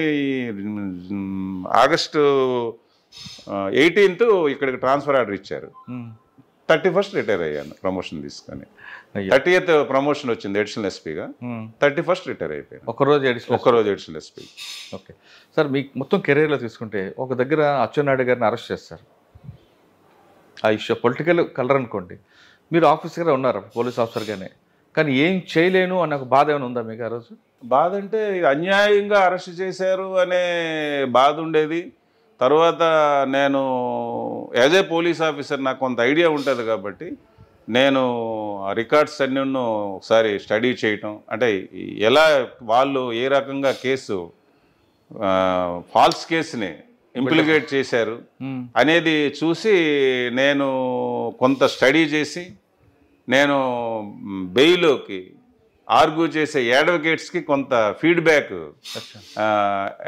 C: ఆగస్టు 18th ఇక్కడికి ట్రాన్స్ఫర్ ఆర్డర్ ఇచ్చారు. 31st రిటైర్ అయ్యాను ప్రమోషన్ తీసుకొని. 30th ప్రమోషన్ వచ్చింది అడిషనల్ ఎస్పీగా, 31st రిటైర్ అయిపోయాను.
B: ఒక్కరోజు
C: అడిషనల్ ఎస్పీ.
B: ఓకే సార్, మీకు మొత్తం కెరీర్లో తీసుకుంటే ఒక దగ్గర అచ్చెన్నాయుడు గారిని అరెస్ట్ చేస్తారు, ఆ ఇష్యూ పొలిటికల్ కలర్ అనుకోండి. మీరు ఆఫీసర్గా ఉన్నారు, పోలీస్ ఆఫీసర్గానే, కానీ ఏం చేయలేను అన్న ఒక బాధ ఏమైనా ఉందా మీకు ఆ రోజు?
C: బాధ అంటే అన్యాయంగా అరెస్ట్ చేశారు అనే బాధ ఉండేది. తర్వాత నేను యాజ్ ఏ పోలీస్ ఆఫీసర్ నాకు కొంత ఐడియా ఉంటుంది కాబట్టి నేను రికార్డ్స్ అన్నీ ఒకసారి స్టడీ చేయటం, అంటే ఎలా వాళ్ళు ఏ రకంగా కేసు ఫాల్స్ కేసుని ఇంప్లికేట్ చేశారు అనేది చూసి నేను కొంత స్టడీ చేసి నేను బెయిల్కి ఆర్గ్యూ చేసే అడ్వకేట్స్కి కొంత ఫీడ్బ్యాక్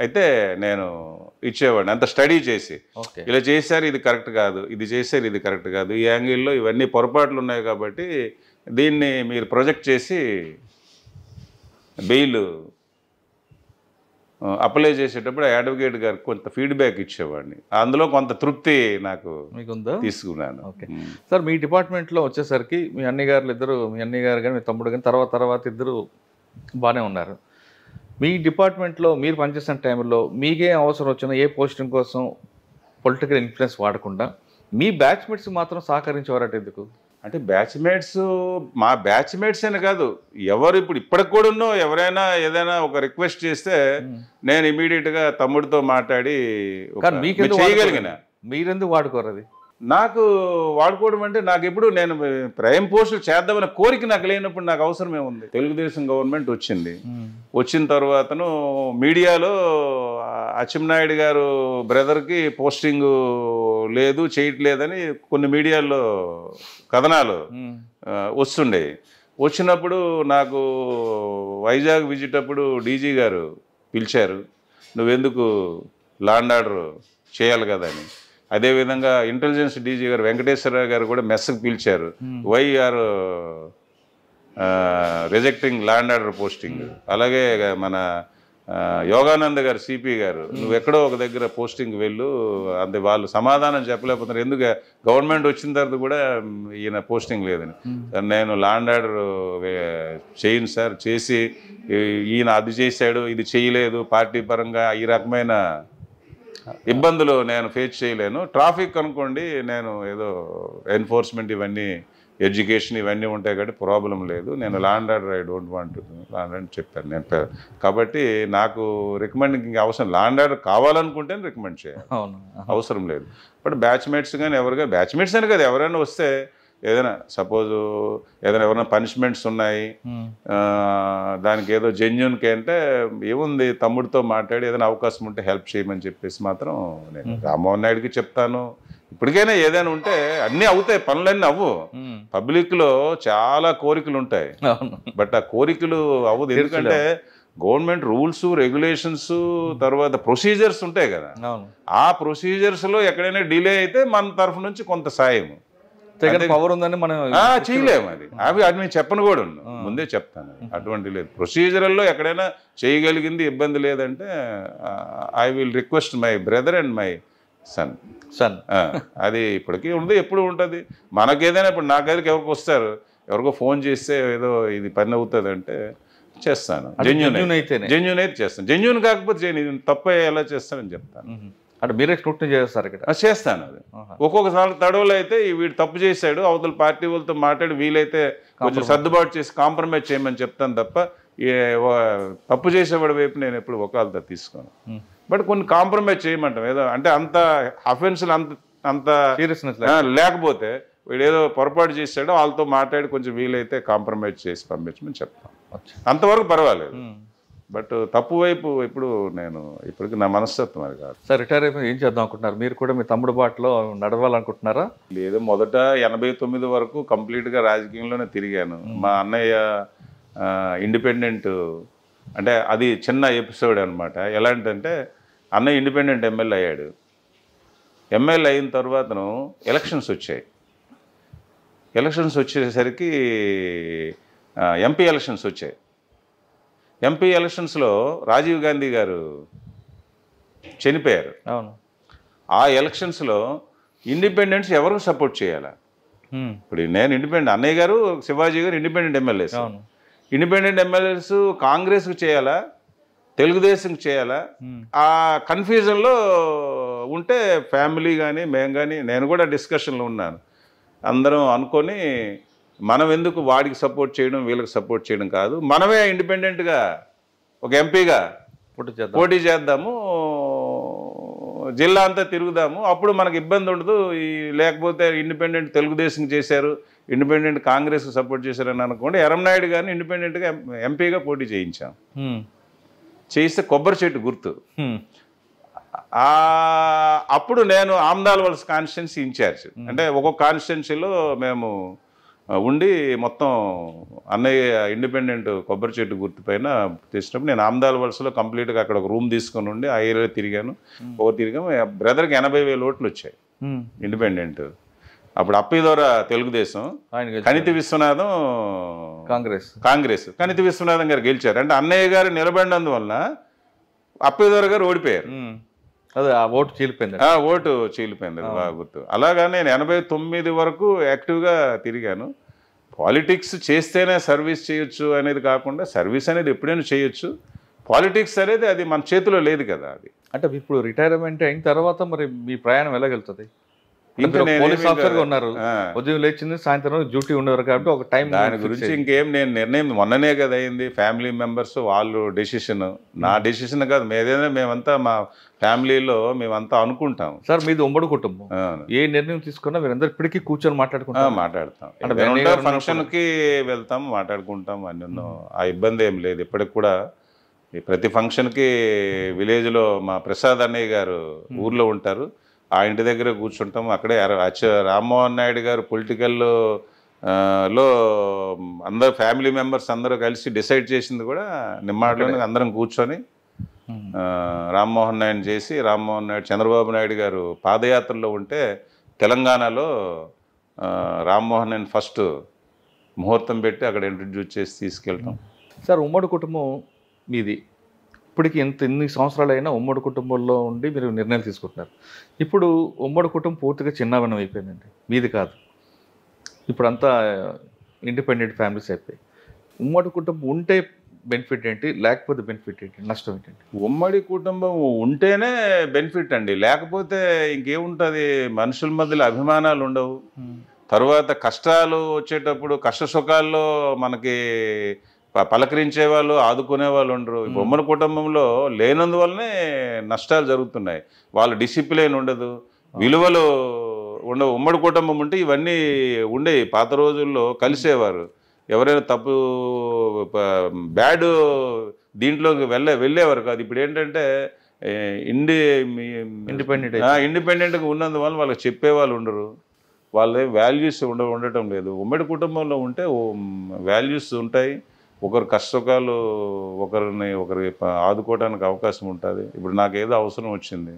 C: అయితే నేను ఇచ్చేవాడిని. అంత స్టడీ చేసి ఇలా చేశారు, ఇది కరెక్ట్ కాదు, ఇది చేశారు, ఇది కరెక్ట్ కాదు, ఈ యాంగిల్లో ఇవన్నీ పొరపాట్లు ఉన్నాయి కాబట్టి దీన్ని మీరు ప్రొజెక్ట్ చేసి బెయిల్ అప్లై చేసేటప్పుడు అడ్వకేట్ గారికి కొంత ఫీడ్బ్యాక్ ఇచ్చేవాడిని. అందులో కొంత తృప్తి నాకు తీసుకున్నాను.
B: ఓకే సార్, మీ డిపార్ట్మెంట్లో వచ్చేసరికి మీ అన్నయ్య గారు ఇద్దరు, మీ అన్నయ్య గారు కానీ మీ తమ్ముడు కానీ తర్వాత ఇద్దరు బాగానే ఉన్నారు. మీ డిపార్ట్మెంట్లో మీరు పనిచేసిన టైంలో మీకేం అవసరం వచ్చినా ఏ పోస్టింగ్ కోసం పొలిటికల్ ఇన్ఫ్లుయెన్స్ వాడకుండా మీ బ్యాచ్మేట్స్ మాత్రం సహకరించేవారట ఎందుకు?
C: అంటే బ్యాచ్మేట్స్, మా బ్యాచ్మేట్స్ అని కాదు, ఎవరు ఇప్పటికి కూడా ఎవరైనా ఏదైనా ఒక రిక్వెస్ట్ చేస్తే నేను ఇమీడియట్గా తమ్ముడితో మాట్లాడి చేయగలిగిన.
B: మీరెందుకు వాడుకోరు అది?
C: నాకు వాడుకోవడం అంటే నాకు ఎప్పుడు నేను ప్రైమ్ పోస్టులు చేద్దామన్న కోరిక నాకు లేనప్పుడు నాకు అవసరం ఏముంది. తెలుగుదేశం గవర్నమెంట్ వచ్చిన తర్వాతను మీడియాలో అచ్చెన్నాయుడు గారు బ్రదర్కి పోస్టింగ్ లేదు, చేయట్లేదని కొన్ని మీడియాల్లో కథనాలు వస్తుండే. వచ్చినప్పుడు నాకు వైజాగ్ విజిట్ అప్పుడు డీజీ గారు పిలిచారు, నువ్వెందుకు లా అండ్ ఆర్డర్ చేయాలి కదా అని. అదేవిధంగా ఇంటెలిజెన్స్ డీజీ గారు వెంకటేశ్వరరావు గారు కూడా మెస్కి పిలిచారు, why are rejecting law and order posting. అలాగే మన యోగానంద గారు సిపి గారు, నువ్వు ఎక్కడో ఒక దగ్గర పోస్టింగ్ వెళ్ళు, అంతే వాళ్ళు సమాధానం చెప్పలేకపోతున్నారు, ఎందుకు గవర్నమెంట్ వచ్చిన తర్వాత కూడా ఈయన పోస్టింగ్ లేదని. నేను లా అండ్ ఆర్డర్ చేయను సార్, చేసి ఈయన అది చేశాడు ఇది చేయలేదు, పార్టీ పరంగా ఈ రకమైన ఇబ్బందులు నేను ఫేస్ చేయలేను. ట్రాఫిక్ అనుకోండి, నేను ఏదో ఎన్ఫోర్స్మెంట్ ఇవన్నీ ఎడ్యుకేషన్ ఇవన్నీ ఉంటాయి కాబట్టి ప్రాబ్లం లేదు. నేను లా and order I don't want law and order చెప్పాను నేను. కాబట్టి నాకు రికమెండింగ్ అవసరం, లా అండ్ ఆర్డర్ కావాలనుకుంటే రికమెండ్ చేయాలి, అవసరం లేదు. బట్ బ్యాచ్మేట్స్ కానీ ఎవరిగా బ్యాచ్మేట్స్ అని కదా, ఎవరైనా వస్తే ఏదైనా సపోజు ఏదైనా ఎవరైనా పనిష్మెంట్స్ ఉన్నాయి, దానికి ఏదో జెన్యున్కి అంటే ఏముంది, తమ్ముడితో మాట్లాడి ఏదైనా అవకాశం ఉంటే హెల్ప్ చేయమని చెప్పేసి మాత్రం నేను రామ్మోహన్ నాయుడుకి చెప్తాను. ఇప్పటికైనా ఏదైనా ఉంటే అన్నీ అవుతాయి, పనులన్నీ అవ్వు. పబ్లిక్లో చాలా కోరికలు ఉంటాయి, బట్ ఆ కోరికలు అవ్వదు. ఎందుకంటే గవర్నమెంట్ రూల్స్ రెగ్యులేషన్స్ తర్వాత ప్రొసీజర్స్ ఉంటాయి కదా, ఆ ప్రొసీజర్స్లో ఎక్కడైనా డిలే అయితే మన తరఫు నుంచి కొంత సాయం
B: పవర్ ఉందని మనం
C: చేయలేము. అది నేను చెప్పను కూడా ముందే చెప్తాను, అటువంటి లేదు. ప్రొసీజర్లో ఎక్కడైనా చేయగలిగింది ఇబ్బంది లేదంటే I will request my brother and my son. అది ఇప్పటికీ ఉంది, ఎప్పుడు ఉంటుంది. మనకేదైనా ఇప్పుడు నా గదికి ఎవరికి వస్తారు, ఎవరికో ఫోన్ చేస్తే ఏదో ఇది పని అవుతుంది అంటే చేస్తాను, జెన్యూన్ అయితే చేస్తాను. జెన్యూన్ కాకపోతే చేయను, తప్ప ఎలా చేస్తానని చెప్తాను.
B: అంటే మీరే స్క్రూటినీ చేస్తారు ఇక్కడ?
C: చేస్తాను. అది ఒక్కొక్కసారి తడవలు అయితే వీడు తప్పు చేశాడు, అవతల పార్టీ వాళ్ళతో మాట్లాడి వీలైతే కొంచెం సర్దుబాటు చేసి కాంప్రమైజ్ చేయమని చెప్తాను తప్ప తప్పు చేసేవాడి వైపు నేను ఎప్పుడు ఒకళ్ళతో తీసుకోను. బట్ కొన్ని కాంప్రమైజ్ చేయమంటాం, ఏదో అంటే అంత అఫెన్స్లు అంత సీరియస్నెస్ లేకపోతే వీడు ఏదో పొరపాటు చేశాడో వాళ్ళతో మాట్లాడి కొంచెం వీలైతే కాంప్రమైజ్ చేసి పంపించమని చెప్తాను, అంతవరకు పర్వాలేదు. బట్ తప్పు వైపు ఇప్పుడు నేను ఇప్పటికి నా మనస్తత్వం అది కాదు.
B: సార్ రిటైర్ అయిపోయి ఏం చేద్దాం అనుకుంటున్నారు? మీరు కూడా మీ తమ్ముడు బాటలో నడవాలనుకుంటున్నారా?
C: లేదు, మొదట 89 వరకు కంప్లీట్గా రాజకీయంలోనే తిరిగాను. మా అన్నయ్య ఇండిపెండెంట్, అంటే అది చిన్న ఎపిసోడ్ అనమాట. ఎలాంటిదంటే అన్నయ్య ఇండిపెండెంట్ ఎమ్మెల్యే అయ్యాడు. ఎమ్మెల్యే అయిన తర్వాతను ఎలక్షన్స్ వచ్చాయి. ఎలక్షన్స్ వచ్చేసరికి ఎంపీ ఎలక్షన్స్ వచ్చాయి. ఎంపీ ఎలక్షన్స్లో రాజీవ్ గాంధీ గారు చనిపోయారు.
B: అవును.
C: ఆ ఎలక్షన్స్లో ఇండిపెండెంట్స్ ఎవరికి సపోర్ట్ చేయాలా? ఇప్పుడు నేను ఇండిపెండెంట్, అన్నయ్య గారు శివాజీ గారు ఇండిపెండెంట్ ఎమ్మెల్యేస్. ఇండిపెండెంట్ ఎమ్మెల్యేస్ కాంగ్రెస్కి చేయాలా, తెలుగుదేశంకి చేయాలా? ఆ కన్ఫ్యూజన్లో ఉంటే ఫ్యామిలీ కానీ మేము కానీ, నేను కూడా డిస్కషన్లో ఉన్నాను. అందరం అనుకొని మనం ఎందుకు వాడికి సపోర్ట్ చేయడం వీళ్ళకి సపోర్ట్ చేయడం కాదు, మనమే ఇండిపెండెంట్గా ఒక ఎంపీగా పోటీ చేద్దాము, జిల్లా అంతా తిరుగుదాము, అప్పుడు మనకు ఇబ్బంది ఉండదు. లేకపోతే ఇండిపెండెంట్ తెలుగుదేశం చేశారు, ఇండిపెండెంట్ కాంగ్రెస్ సపోర్ట్ చేశారని అనుకోండి. ఎర్రంనాయుడు గారిని ఇండిపెండెంట్గా ఎంపీగా పోటీ చేయించాం. చేయిస్తే కొబ్బరి చెట్టు గుర్తు. అప్పుడు నేను ఆమ్దాల వలస కాన్స్టిట్యున్సీ ఇన్ఛార్జ్, అంటే ఒక్కొక్క కాన్స్టిట్యున్సీలో మేము ఉండి మొత్తం అన్నయ్య ఇండిపెండెంట్ కొబ్బరి చెట్టు గుర్తు పైన చేసినప్పుడు నేను ఆమ్దాల వలసలో కంప్లీట్గా అక్కడ ఒక రూమ్ తీసుకొని ఉండి ఆ ఏరియాలో తిరిగాను. తిరిగాము. బ్రదర్కి 80,000 ఓట్లు వచ్చాయి ఇండిపెండెంట్. అప్పుడు అప్పయ్య తెలుగుదేశం, కనితి విశ్వనాథం కాంగ్రెస్. కనితి విశ్వనాథం గారు గెలిచారు. అంటే అన్నయ్య గారు నిలబడినందువల్ల అప్పయ్య గారు ఓడిపోయారు.
B: అదే ఓటు చీలిపోయింది,
C: అది బాగా గుర్తు. అలాగా నేను 89 వరకు యాక్టివ్గా తిరిగాను. పాలిటిక్స్ చేస్తేనే సర్వీస్ చేయొచ్చు అనేది కాకుండా సర్వీస్ అనేది ఎప్పుడైనా చేయొచ్చు. పాలిటిక్స్ అనేది అది మన చేతిలో లేదు కదా. అది
B: అంటే ఇప్పుడు రిటైర్మెంట్ అయిన తర్వాత మరి మీ ప్రయాణం ఎలాగెళ్తుంది? పోలీస్ ఆఫీసర్గా ఉన్నారు, ఉదయం లేచింది సాయంత్రం డ్యూటీ ఉండేవారు కాబట్టి ఒక టైం.
C: దాని గురించి ఇంకేం నేను నిర్ణయం మొన్ననే కదా అయింది. ఫ్యామిలీ మెంబర్స్ వాళ్ళు డెసిషన్, నా డెసిషన్ కాదు. మేమంతా మా ఫ్యామిలీలో మేమంతా అనుకుంటాం.
B: సార్ మీది ఉమ్మడి కుటుంబం, ఏ నిర్ణయం తీసుకున్నా మీరందరూ ఇప్పటికీ కూర్చొని మాట్లాడతాం.
C: అంటే ఫంక్షన్కి వెళ్తాం, మాట్లాడుకుంటాం, అన్నీ. ఆ ఇబ్బంది ఏం లేదు. ఇప్పటికి కూడా ప్రతి ఫంక్షన్కి విలేజ్లో మా ప్రసాద్ అన్నయ్య గారు ఊర్లో ఉంటారు, ఆ ఇంటి దగ్గర కూర్చుంటాం. అక్కడే రామ్మోహన్ నాయుడు గారు పొలిటికల్లో అందరు ఫ్యామిలీ మెంబర్స్ అందరూ కలిసి డిసైడ్ చేసింది కూడా నిమ్మాడలోనే అందరం కూర్చొని రామ్మోహన్ నాయుడు చేసి, రామ్మోహన్ నాయుడు చంద్రబాబు నాయుడు గారు పాదయాత్రలో ఉంటే తెలంగాణలో రామ్మోహన్ నాయుడు ఫస్ట్ ముహూర్తం పెట్టి అక్కడ ఇంట్రడ్యూస్ చేసి తీసుకెళ్తాం.
B: సార్ ఉమ్మడి కుటుంబం మీది, ఇప్పటికి ఎన్ని సంవత్సరాలు అయినా ఉమ్మడి కుటుంబంలో ఉండి మీరు నిర్ణయాలు తీసుకుంటున్నారు. ఇప్పుడు ఉమ్మడి కుటుంబం పూర్తిగా చిన్నవనం అయిపోయిందండి, మీది కాదు. ఇప్పుడు అంతా ఇండిపెండెంట్ ఫ్యామిలీస్ అయిపోయి ఉమ్మడి కుటుంబం ఉంటే బెనిఫిట్ ఏంటి, లేకపోతే బెనిఫిట్ ఏంటి, నష్టం ఏంటండి?
C: ఉమ్మడి కుటుంబం ఉంటేనే బెనిఫిట్ అండి, లేకపోతే ఇంకేముంటుంది? మనుషుల మధ్యలో అభిమానాలు ఉండవు. తర్వాత కష్టాలు వచ్చేటప్పుడు కష్ట సుఖాల్లో మనకి పలకరించే వాళ్ళు, ఆదుకునే వాళ్ళు ఉండరు. ఉమ్మడి కుటుంబంలో లేనందువల్లనే నష్టాలు జరుగుతున్నాయి. వాళ్ళ డిసిప్లిన్ ఉండదు, విలువలు ఉండవు. ఉమ్మడి కుటుంబం ఉంటే ఇవన్నీ ఉండేవి. పాత రోజుల్లో కలిసేవారు. ఎవరైనా తప్పు బ్యాడ్ దీంట్లోకి వెళ్ళేవారు కాదు. ఇప్పుడు ఏంటంటే ఇండిపెండెంట్గా ఉన్నందువల్ల వాళ్ళకి చెప్పేవాళ్ళు ఉండరు, వాళ్ళ వాల్యూస్ ఉండటం లేదు. ఉమ్మడి కుటుంబంలో ఉంటే వాల్యూస్ ఉంటాయి, ఒకరు కష్టసుఖాలు ఒకరి ఆదుకోవడానికి అవకాశం ఉంటుంది. ఇప్పుడు నాకు ఏదో అవసరం వచ్చింది,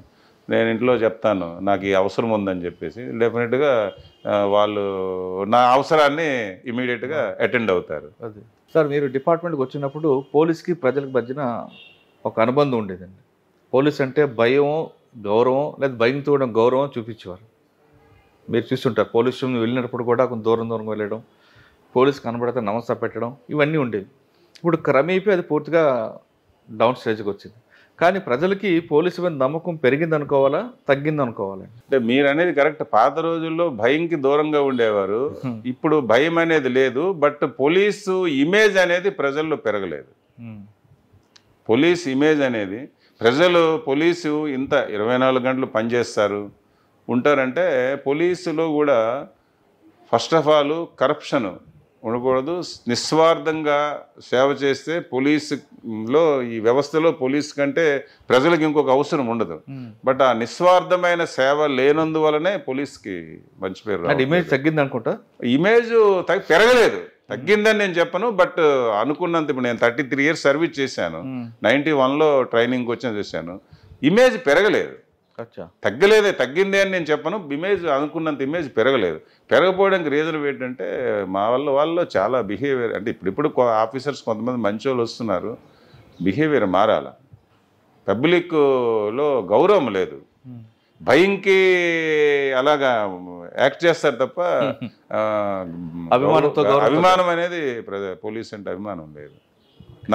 C: నేను ఇంట్లో చెప్తాను నాకు ఈ అవసరం ఉందని చెప్పేసి, డెఫినెట్గా వాళ్ళు నా అవసరాన్ని ఇమీడియట్గా అటెండ్ అవుతారు.
B: అది సార్, మీరు డిపార్ట్మెంట్కి వచ్చినప్పుడు పోలీస్కి ప్రజలకు మధ్యన ఒక అనుబంధం ఉండేదండి. పోలీస్ అంటే భయం, గౌరవం, లేదా భయంతో గౌరవం చూపించేవారు. మీరు చూస్తుంటారు, పోలీస్ స్టేషన్ వెళ్ళినప్పుడు కూడా కొంచెం దూరంగా వెళ్ళడం, పోలీస్ కనబడితే నమస్తే పెట్టడం, ఇవన్నీ ఉండేవి. ఇప్పుడు క్రమేపీ అది పూర్తిగా డౌన్ స్టేజ్కి వచ్చింది. కానీ ప్రజలకి పోలీసు మీద నమ్మకం పెరిగింది అనుకోవాలా, తగ్గింది అనుకోవాలా?
C: అంటే మీరు అనేది కరెక్ట్. పాత రోజుల్లో భయంకి దూరంగా ఉండేవారు, ఇప్పుడు భయం అనేది లేదు. బట్ పోలీసు ఇమేజ్ అనేది ప్రజల్లో పెరగలేదు. పోలీస్ ఇమేజ్ అనేది పోలీసు ఇంత 24 గంటలు పనిచేస్తారు ఉంటారంటే, పోలీసులో కూడా ఫస్ట్ ఆఫ్ ఆల్ కరప్షన్ ఉండకూడదు. నిస్వార్థంగా సేవ చేస్తే పోలీసులో, ఈ వ్యవస్థలో పోలీస్ కంటే ప్రజలకు ఇంకొక అవసరం ఉండదు. బట్ ఆ నిస్వార్థమైన సేవ లేనందువలనే పోలీస్కి మంచి పేరు.
B: ఇమేజ్ తగ్గింది అనుకుంటా.
C: ఇమేజ్ పెరగలేదు, తగ్గిందని నేను చెప్పను. బట్ అనుకున్నంత, ఇప్పుడు నేను 33 years సర్వీస్ చేశాను, 91లో ట్రైనింగ్కి వచ్చి చేశాను. ఇమేజ్ పెరగలేదు, తగ్గింది అని నేను చెప్పను. ఇమేజ్ అనుకున్నంత ఇమేజ్ పెరగలేదు. పెరగపోవడానికి రీజన్ ఏంటంటే మా వాళ్ళలో చాలా బిహేవియర్, అంటే ఇప్పుడు ఆఫీసర్స్ కొంతమంది మంచి వాళ్ళు వస్తున్నారు, బిహేవియర్ మారాల. పబ్లిక్లో గౌరవం లేదు, భయంకి అలాగా యాక్ట్ చేస్తారు తప్ప అభిమానం అనేది పోలీస్ అంటే అభిమానం లేదు.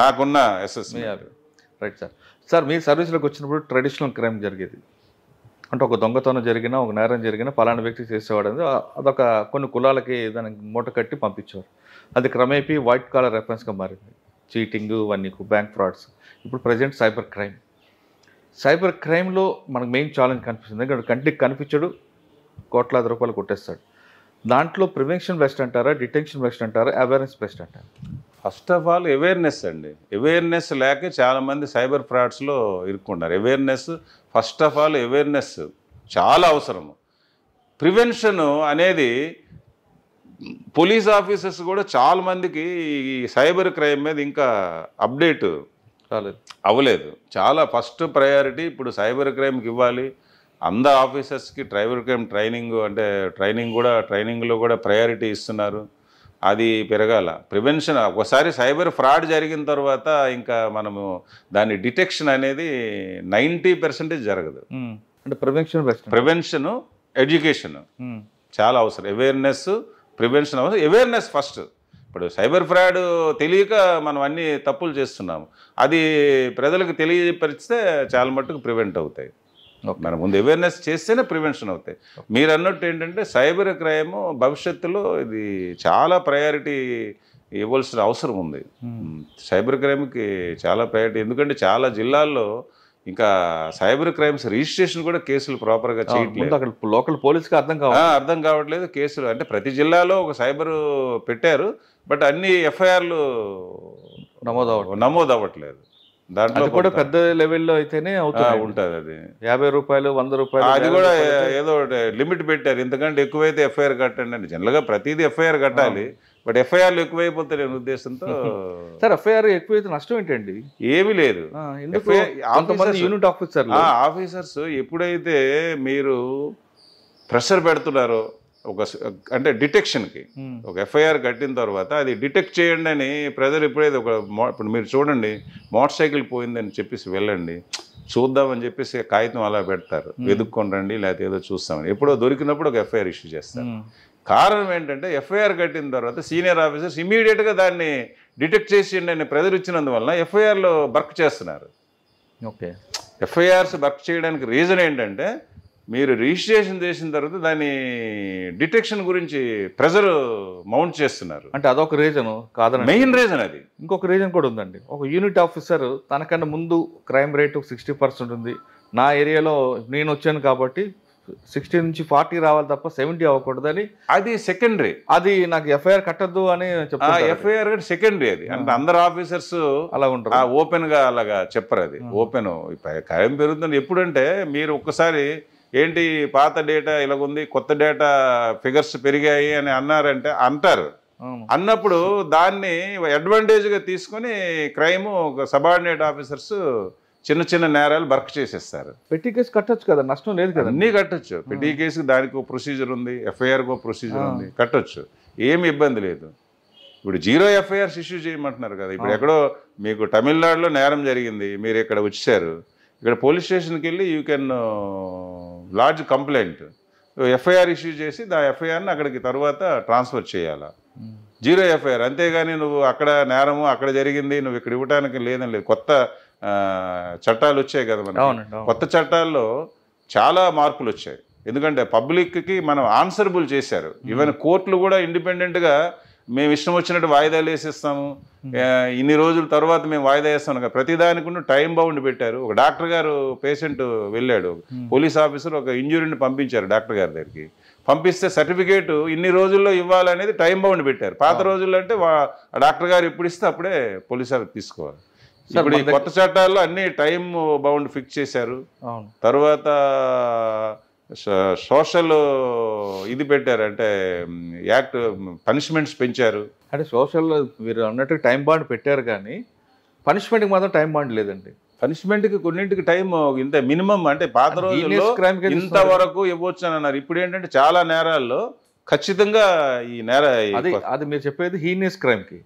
C: నాకున్న అసెస్మెంట్.
B: Right sir. సార్, మీ సర్వీస్లోకి వచ్చినప్పుడు ట్రెడిషనల్ క్రైమ్ జరిగేది అంటే, ఒక దొంగతనం జరిగినా, ఒక నేరం జరిగినా పలానా వ్యక్తి చేసేవాడు అనేది అదొక కొన్ని కులాలకి దానికి మూట కట్టి పంపించేవారు. అది క్రమేపీ వైట్ కాలర్ రెఫరెన్స్గా మారింది. చీటింగ్, ఇవన్నీ బ్యాంక్ ఫ్రాడ్స్. ఇప్పుడు ప్రజెంట్ సైబర్ క్రైమ్లో మనకు మెయిన్ ఛాలెంజ్ కనిపిస్తుంది. ఎందుకంటే కంటికి కనిపించడు, కోట్లాది రూపాయలు కొట్టేస్తాడు. దాంట్లో ప్రివెన్షన్ బెస్ట్ అంటారా, డిటెన్షన్ బెస్ట్ అంటారా, అవేర్నెస్ బెస్ట్ అంటారా?
C: ఫస్ట్ ఆఫ్ ఆల్ అవేర్నెస్ అండి. అవేర్నెస్ లేక చాలామంది సైబర్ ఫ్రాడ్స్లో ఇరుక్కున్నారు. ఫస్ట్ ఆఫ్ ఆల్ అవేర్నెస్ చాలా అవసరము. ప్రివెన్షన్ అనేది పోలీస్ ఆఫీసర్స్ కూడా చాలామందికి ఈ సైబర్ క్రైమ్ మీద ఇంకా అప్డేట్ అవ్వలేదు. చాలా ఫస్ట్ ప్రయారిటీ ఇప్పుడు సైబర్ క్రైమ్కి ఇవ్వాలి. అందరు ఆఫీసర్స్కి సైబర్ క్రైమ్ ట్రైనింగ్లో కూడా ప్రయారిటీ ఇస్తున్నారు. అది పెరగాల. ప్రివెన్షన్, ఒకసారి సైబర్ ఫ్రాడ్ జరిగిన తర్వాత ఇంకా మనము దాని డిటెక్షన్ అనేది 90% జరగదు.
B: అంటే
C: ప్రివెన్షన్, ఎడ్యుకేషన్ చాలా అవసరం. అవేర్నెస్, ప్రివెన్షన్ అవసరం. Awareness first. ఇప్పుడు సైబర్ ఫ్రాడ్ తెలియక మనం అన్ని తప్పులు చేస్తున్నాము. అది ప్రజలకు తెలియపరిస్తే చాలా మట్టుకు ప్రివెంట్ అవుతాయి. మన ముందు అవేర్నెస్ చేస్తేనే ప్రివెన్షన్ అవుతాయి. మీరు అన్నట్టు ఏంటంటే సైబర్ క్రైమ్ భవిష్యత్తులో ఇది చాలా ప్రయారిటీ ఇవ్వాల్సిన అవసరం ఉంది. సైబర్ క్రైమ్కి చాలా ప్రయారిటీ. ఎందుకంటే చాలా జిల్లాల్లో ఇంకా సైబర్ క్రైమ్స్ రిజిస్ట్రేషన్ కూడా కేసులు ప్రాపర్గా చేయట్లేదు.
B: అక్కడ లోకల్ పోలీస్కి
C: అర్థం కావట్లేదు కేసులు. అంటే ప్రతి జిల్లాలో ఒక సైబర్ పెట్టారు, బట్ అన్ని ఎఫ్ఐఆర్లు నమోదు అవ్వట్లేదు. దాంట్లో
B: కూడా పెద్ద లెవెల్లో అయితేనే
C: ఉంటుంది. అది
B: 50 రూపాయలు, 100 రూపాయలు,
C: అది కూడా ఏదో లిమిట్ పెట్టారు. ఇంతకంటే ఎక్కువైతే ఎఫ్ఐఆర్ కట్టండి అని. జనరల్గా ప్రతిదీ ఎఫ్ఐఆర్ కట్టాలి, బట్ ఎఫ్ఐఆర్లు ఎక్కువైపోతే నేను ఉద్దేశంతో.
B: సార్, ఎఫ్ఐఆర్ ఎక్కువైతే నష్టం ఏంటండి?
C: ఏమీ లేదు.
B: యూనిట్
C: ఆఫీసర్స్ ఎప్పుడైతే మీరు ప్రెషర్ పెడుతున్నారో అంటే డిటెక్షన్కి, ఒక ఎఫ్ఐఆర్ కట్టిన తర్వాత అది డిటెక్ట్ చేయండి అని ప్రజలు ఎప్పుడైతే ఇప్పుడు మీరు చూడండి, మోటార్ సైకిల్ పోయిందని చెప్పేసి వెళ్ళండి చూద్దామని చెప్పేసి కాగితం అలా పెడతారు, వెతుక్కొని రండి లేకపోతే ఏదో చూస్తామని. ఎప్పుడో దొరికినప్పుడు ఒక ఎఫ్ఐఆర్ ఇష్యూ చేస్తారు. కారణం ఏంటంటే ఎఫ్ఐఆర్ కట్టిన తర్వాత సీనియర్ ఆఫీసర్స్ ఇమీడియట్గా దాన్ని డిటెక్ట్ చేసేయండి అని ప్రెజర్ ఇచ్చినందువల్ల ఎఫ్ఐఆర్లో బర్క్ చేస్తున్నారు.
B: ఓకే,
C: ఎఫ్ఐఆర్స్ బర్క్ చేయడానికి రీజన్ ఏంటంటే మీరు రిజిస్ట్రేషన్ చేసిన తర్వాత దాని డిటెక్షన్ గురించి ప్రెజర్ మౌంట్ చేస్తున్నారు.
B: అంటే అదొక రీజన్ కాదని,
C: మెయిన్ రీజన్ అది.
B: ఇంకొక రీజన్ కూడా ఉందండి. ఒక యూనిట్ ఆఫీసర్ తనకన్నా ముందు క్రైమ్ రేట్ 60% ఉంది. నా ఏరియాలో నేను వచ్చాను కాబట్టి 60 నుంచి 40 రావాలి తప్ప 70 అవ్వకూడదని,
C: అది సెకండరీ.
B: అది నాకు ఎఫ్ఐఆర్ కట్టద్దు అని చెప్తారు.
C: ఎఫ్ఐఆర్ సెకండరీ అది. అంటే అందరు ఆఫీసర్స్
B: అలా ఉంటారు,
C: ఓపెన్ గా అలాగా చెప్పరు. అది ఓపెన్ క్రైమ్ పెరుగుతుంది. ఎప్పుడంటే మీరు ఒక్కసారి ఏంటి పాత డేటా ఇలాగుంది, కొత్త డేటా ఫిగర్స్ పెరిగాయి అని అన్నారంటే అంటారు. అన్నప్పుడు దాన్ని అడ్వాంటేజ్గా తీసుకొని క్రైమ్ సబార్డినేట్ ఆఫీసర్స్ చిన్న చిన్న నేరాలు బర్క్ చేసేస్తారు.
B: పెట్టి కేసు కట్టొచ్చు కదా, నష్టం లేదు కదా.
C: అన్నీ కట్టొచ్చు. పెట్టి కేసుకి దానికి ఒక ప్రొసీజర్ ఉంది, ఎఫ్ఐఆర్కి ఒక ప్రొసీజర్ ఉంది, కట్టొచ్చు, ఏమి ఇబ్బంది లేదు. ఇప్పుడు 0 ఎఫ్ఐఆర్స్ ఇష్యూ చేయమంటున్నారు కదా. ఇప్పుడు ఎక్కడో మీకు తమిళనాడులో నేరం జరిగింది, మీరు ఇక్కడ వచ్చారు, ఇక్కడ పోలీస్ స్టేషన్కి వెళ్ళి you can lodge complaint, FIR issue చేసి ఆ ఎఫ్ఐఆర్ని అక్కడికి తర్వాత ట్రాన్స్ఫర్ చేయాలా. 0 ఎఫ్ఐఆర్. అంతేగాని నువ్వు అక్కడ నేరము అక్కడ జరిగింది నువ్వు ఇక్కడ ఇవ్వడానికి లేదని లేదు. కొత్త చట్టాలు వచ్చాయి కదా మనకి. కొత్త చట్టాల్లో చాలా మార్పులు వచ్చాయి. ఎందుకంటే పబ్లిక్కి మనం ఆన్సరబుల్ చేశారు. ఈవెన్ కోర్టులు కూడా ఇండిపెండెంట్గా మేము ఇష్టం వచ్చినట్టు వాయిదాలు వేసేస్తాము, ఇన్ని రోజుల తర్వాత మేము వాయిదా వేస్తాం కదా, ప్రతిదానికి టైం బౌండ్ పెట్టారు. ఒక డాక్టర్ గారు పేషెంట్ వెళ్ళాడు, పోలీస్ ఆఫీసర్ ఒక ఇంజురీని పంపించారు డాక్టర్ గారి దగ్గరికి, పంపిస్తే సర్టిఫికేట్ ఇన్ని రోజుల్లో ఇవ్వాలనేది టైం బౌండ్ పెట్టారు. పాత రోజుల్లో అంటే డాక్టర్ గారు ఎప్పుడు ఇస్తే అప్పుడే పోలీస్ ఆఫీస్ తీసుకోవాలి. ఇప్పుడు ఈ కొత్త చట్టాల్లో అన్ని టైం బౌండ్ ఫిక్స్ చేశారు. తర్వాత సోషల్ ఇది పెట్టారు, అంటే యాక్ట్ పనిష్మెంట్స్ పెంచారు.
B: అంటే సోషల్ మీరు అన్నట్టు టైం బాండ్ పెట్టారు కానీ పనిష్మెంట్కి మాత్రం టైం బాండ్ లేదండి.
C: పనిష్మెంట్కి కొన్నింటికి టైం ఇంత మినిమం, అంటే పాత రోజుల్లో ఇంతవరకు ఇవ్వచ్చు అని అన్నారు. ఇప్పుడు ఏంటంటే చాలా నేరాల్లో ఖచ్చితంగా ఈ
B: అది మీరు చెప్పేది హీనియస్ క్రైమ్కి.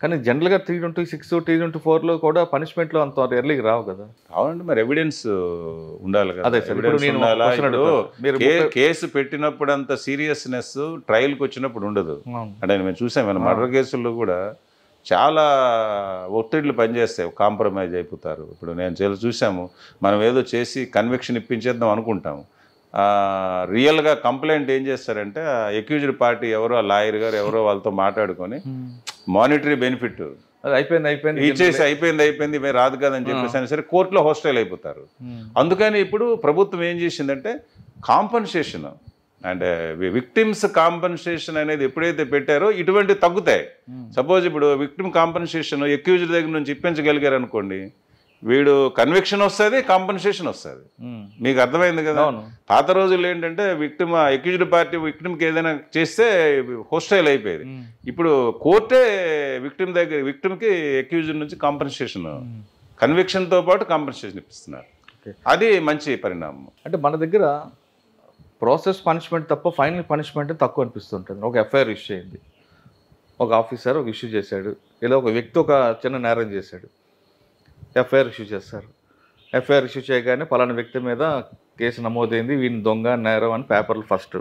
B: కానీ జనరల్గా 326, 324లో కూడా పనిష్మెంట్లో అంత ఎర్లీకి రావు కదా.
C: అవునండి, మరి ఎవిడెన్స్ ఉండాలి కదా.
B: అదే
C: కేసు పెట్టినప్పుడు అంత సీరియస్నెస్ ట్రయల్కి వచ్చినప్పుడు ఉండదు. అంటే మేము చూసాం మర్డర్ కేసుల్లో కూడా చాలా ఒత్తిడిలు పనిచేస్తాయి, కాంప్రమైజ్ అయిపోతారు. ఇప్పుడు నేను చూసాము, మనం ఏదో చేసి కన్విక్షన్ ఇప్పించేద్దాం అనుకుంటాము, రియల్గా కంప్లైంట్ ఏం చేస్తారంటే అక్యూజ్డ్ పార్టీ ఎవరో లాయర్ గారు ఎవరో వాళ్ళతో మాట్లాడుకొని మానిటరీ బెనిఫిట్ అయిపోయింది మేము రాదు కదని చెప్పేసి అయినా సరే కోర్టులో హోస్టైల్ అయిపోతారు. అందుకని ఇప్పుడు ప్రభుత్వం ఏం చేసిందంటే కాంపన్సేషన్, అంటే విక్టిమ్స్ కాంపన్సేషన్ అనేది ఎప్పుడైతే పెట్టారో ఇటువంటివి తగ్గుతాయి. సపోజ్ ఇప్పుడు విక్టిమ్ కాంపన్సేషన్ అక్యూజ్డ్ దగ్గర నుంచి ఇప్పించగలిగారు అనుకోండి, వీడు కన్విక్షన్ వస్తుంది, కాంపన్సేషన్ వస్తుంది. మీకు అర్థమైంది కదా. పాత రోజుల్లో ఏంటంటే విక్టిమ్ అక్యూజ్డ్ పార్టీ విక్టిమ్కి ఏదైనా చేస్తే హోస్టైల్ అయిపోయేది. ఇప్పుడు కోర్టే విక్టిమ్కి అక్యూజ్డ్ నుంచి కాంపన్సేషన్, కన్విక్షన్తో పాటు కాంపన్సేషన్ ఇప్పిస్తున్నారు. అది మంచి పరిణామం.
B: అంటే మన దగ్గర ప్రాసెస్ పనిష్మెంట్ తప్ప ఫైనల్ పనిష్మెంట్ తక్కువ అనిపిస్తుంటుంది. ఒక ఎఫ్ఐఆర్ ఇష్యూ అయింది, ఒక ఆఫీసర్ ఒక ఇష్యూ చేశాడు, ఇలా ఒక వ్యక్తి ఒక చిన్న నేరం చేశాడు, ఎఫ్ఐఆర్ ఇష్యూ చేస్తారు. ఎఫ్ఐఆర్ ఇష్యూ చేయగానే పలానా వ్యక్తి మీద కేసు నమోదైంది, వీడిని దొంగ నేరం అని పేపర్లు ఫస్ట్,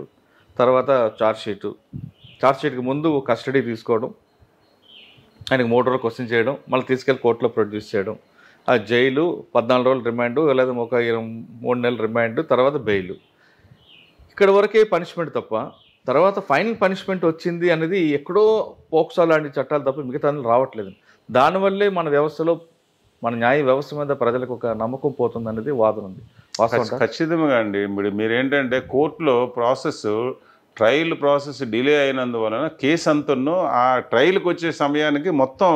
B: తర్వాత ఛార్జ్షీట్కి ముందు కస్టడీ తీసుకోవడం, ఆయనకి 3 రోజులు క్వశ్చన్ చేయడం, మళ్ళీ తీసుకెళ్ళి కోర్టులో ప్రొడ్యూస్ చేయడం, ఆ జైలు 14 రోజులు రిమాండ్ లేదా ఒక 3 నెలలు రిమాండ్, తర్వాత బెయిల్. ఇక్కడ వరకే పనిష్మెంట్ తప్ప తర్వాత ఫైనల్ పనిష్మెంట్ వచ్చింది అనేది ఎక్కడో పోక్సో లాంటి చట్టాలు తప్ప మిగతా రావట్లేదు. దానివల్లే మన వ్యవస్థలో మన న్యాయ వ్యవస్థ మీద ప్రజలకు ఒక నమ్మకం పోతుంది అనేది వాదన ఉంది.
C: ఖచ్చితంగా అండి. మీరేంటంటే కోర్టులో ట్రయల్ ప్రాసెస్ డిలే అయినందువలన కేసు అంతను ఆ ట్రయల్కి వచ్చే సమయానికి మొత్తం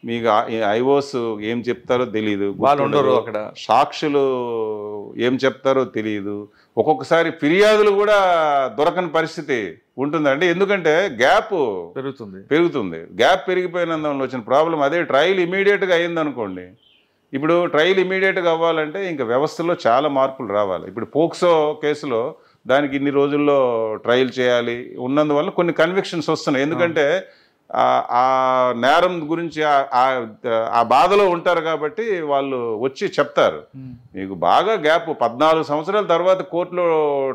C: మీకు ఐఓస్ ఏం చెప్తారో తెలియదు,
B: వాళ్ళు ఉండరు అక్కడ,
C: సాక్షులు ఏం చెప్తారో తెలియదు, ఒక్కొక్కసారి ఫిర్యాదులు కూడా దొరకని పరిస్థితి ఉంటుందండి. ఎందుకంటే గ్యాప్ పెరుగుతుంది. గ్యాప్ పెరిగిపోయినందువల్ల వచ్చిన ప్రాబ్లం అదే. ట్రయల్ ఇమీడియట్గా అయిందనుకోండి, ఇప్పుడు ట్రయల్ ఇమీడియట్గా అవ్వాలంటే ఇంకా వ్యవస్థలో చాలా మార్పులు రావాలి. ఇప్పుడు పోక్సో కేసులో దానికి ఇన్ని రోజుల్లో ట్రయల్ చేయాలి ఉన్నందువల్ల కొన్ని కన్విక్షన్స్ వస్తున్నాయి. ఎందుకంటే ఆ నేరం గురించి ఆ బాధలో ఉంటారు కాబట్టి వాళ్ళు వచ్చి చెప్తారు. మీకు బాగా గ్యాప్ 14 సంవత్సరాల తర్వాత కోర్టులో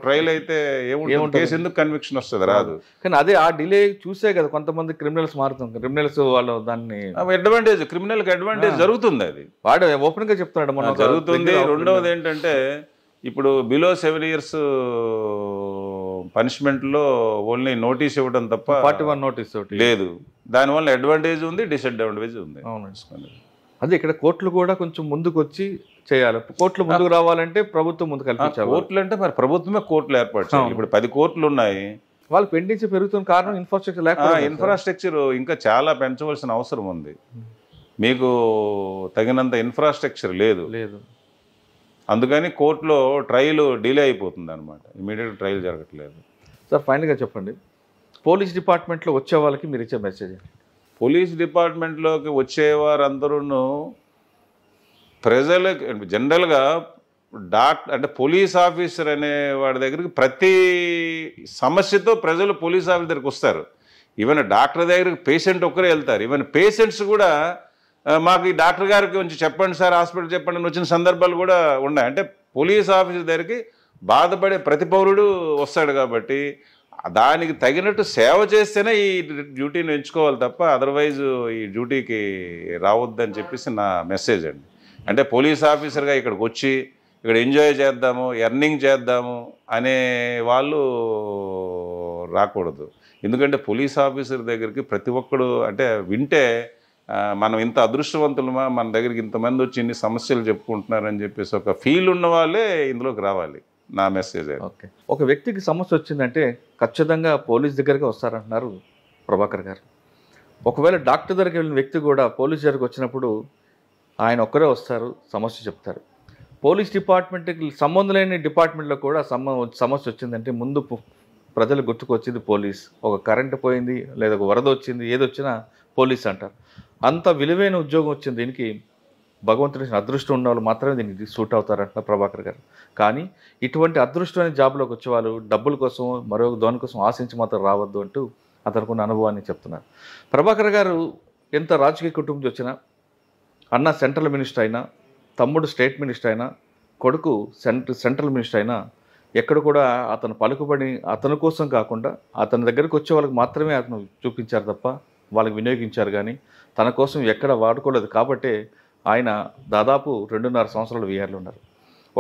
C: ట్రయల్ అయితే ఏముంటుంది, కేసు ఎందుకు కన్విక్షన్ వస్తుంది, రాదు.
B: కానీ అదే ఆ డిలే చూసే కదా కొంతమంది క్రిమినల్స్ మారుతుంది, క్రిమినల్స్ వాళ్ళు దాన్ని
C: అడ్వాంటేజ్, క్రిమినల్కి అడ్వాంటేజ్ జరుగుతుంది. అది
B: వాడు ఓపెన్ గా చెప్తున్నాడు మన
C: జరుగుతుంది. రెండవది ఏంటంటే ఇప్పుడు బిలో 7 years పనిష్మెంట్లో ఓన్లీ నోటీస్ ఇవ్వడం తప్ప
B: 41 నోటీస్
C: లేదు. దానివల్ల అడ్వాంటేజ్ ఉంది, డిసడ్వాంటేజ్ ఉంది.
B: అదే ఇక్కడ కోర్టులు కూడా కొంచెం ముందుకు వచ్చి చేయాలి. కోర్టులు ముందుకు రావాలంటే ప్రభుత్వం ముందు కల్పించాలి.
C: కోర్టులు అంటే మరి ప్రభుత్వమే కోర్టులు ఏర్పాటు చేయాలి. ఇప్పుడు 10 కోర్టులు ఉన్నాయి.
B: వాళ్ళు పెండించి పెరుగుతున్న కారణం ఇన్ఫ్రాస్ట్రక్చర్ లేకపోతే.
C: ఇన్ఫ్రాస్ట్రక్చర్ ఇంకా చాలా పెంచవలసిన అవసరం ఉంది. మీకు తగినంత ఇన్ఫ్రాస్ట్రక్చర్ లేదు. అందుకని కోర్టులో ట్రయల్ డిలే అయిపోతుంది అనమాట. ఇమీడియట్ ట్రయల్ జరగట్లేదు.
B: సార్ ఫైనల్గా చెప్పండి, పోలీస్ డిపార్ట్మెంట్లో వచ్చే వాళ్ళకి మీరు ఇచ్చే మెసేజ్?
C: పోలీస్ డిపార్ట్మెంట్లోకి వచ్చేవారందరూ ప్రజలకి జనరల్గా అంటే పోలీస్ ఆఫీసర్ అనే వాడి దగ్గరికి ప్రతి సమస్యతో ప్రజలు పోలీస్ ఆఫీసర్ దగ్గరికి వస్తారు. ఈవెన్ డాక్టర్ దగ్గరికి పేషెంట్ ఒక్కరే వెళ్తారు. ఈవెన్ పేషెంట్స్ కూడా మాకు ఈ డాక్టర్ గారికి కొంచెం చెప్పండి సార్, హాస్పిటల్ చెప్పండి అని వచ్చిన సందర్భాలు కూడా ఉన్నాయి. అంటే పోలీస్ ఆఫీసర్ దగ్గరికి బాధపడే ప్రతి పౌరుడు వస్తాడు కాబట్టి దానికి తగినట్టు సేవ చేస్తేనే ఈ డ్యూటీని ఎంచుకోవాలి తప్ప అదర్వైజ్ ఈ డ్యూటీకి రావద్దని చెప్పేసి నా మెసేజ్ అండి. అంటే పోలీస్ ఆఫీసర్గా ఇక్కడికి వచ్చి ఇక్కడ ఎంజాయ్ చేద్దాము, ఎర్నింగ్ చేద్దాము అనే వాళ్ళు రాకూడదు. ఎందుకంటే పోలీస్ ఆఫీసర్ దగ్గరికి ప్రతి ఒక్కడు అంటే వింటే మనం ఇంత అదృష్టవంతులమా, మన దగ్గరికి ఇంతమంది వచ్చి ఇన్ని సమస్యలు చెప్పుకుంటున్నారని చెప్పేసి ఒక ఫీల్ ఉన్న వాళ్ళే ఇందులోకి రావాలి. నా మెసేజ్.
B: ఓకే, ఒక వ్యక్తికి సమస్య వచ్చిందంటే ఖచ్చితంగా పోలీస్ దగ్గరికి వస్తారంటున్నారు ప్రభాకర్ గారు. ఒకవేళ డాక్టర్ దగ్గరికి వెళ్ళిన వ్యక్తి కూడా పోలీస్ దగ్గరికి వచ్చినప్పుడు ఆయన ఒక్కరే వస్తారు, సమస్య చెప్తారు. పోలీస్ డిపార్ట్మెంట్కి సంబంధం లేని డిపార్ట్మెంట్లో కూడా సమస్య వచ్చిందంటే ముందు ప్రజలు గుర్తుకొచ్చింది పోలీస్. ఒక కరెంటు పోయింది లేదా ఒక వరద వచ్చింది, ఏది వచ్చినా పోలీస్ అంటారు. అంత విలువైన ఉద్యోగం వచ్చింది. దీనికి భగవంతుడి అదృష్టం ఉన్న వాళ్ళు మాత్రమే దీనికి సూట్ అవుతారంటున్నారు ప్రభాకర్ గారు. కానీ ఇటువంటి అదృష్టమైన జాబ్లోకి వచ్చే వాళ్ళు డబ్బుల కోసం మరో దాని కోసం ఆశించి మాత్రం రావద్దు అంటూ అతనుకున్న అనుభవాన్ని చెప్తున్నారు. ప్రభాకర్ గారు ఎంత రాజకీయ కుటుంబం నుంచి వచ్చినా, అన్న సెంట్రల్ మినిస్టర్ అయినా, తమ్ముడు స్టేట్ మినిస్టర్ అయినా, కొడుకు సెంట్రల్ మినిస్టర్ అయినా, ఎక్కడ కూడా అతను పలుకుబడి అతని కోసం కాకుండా అతని దగ్గరికి వచ్చే వాళ్ళకి మాత్రమే అతను చూపించారు తప్ప వాళ్ళకి వినియోగించారు. కానీ తన కోసం ఎక్కడ వాడుకోలేదు. కాబట్టే ఆయన దాదాపు 2.5 సంవత్సరాలు వీఆర్లో ఉన్నారు.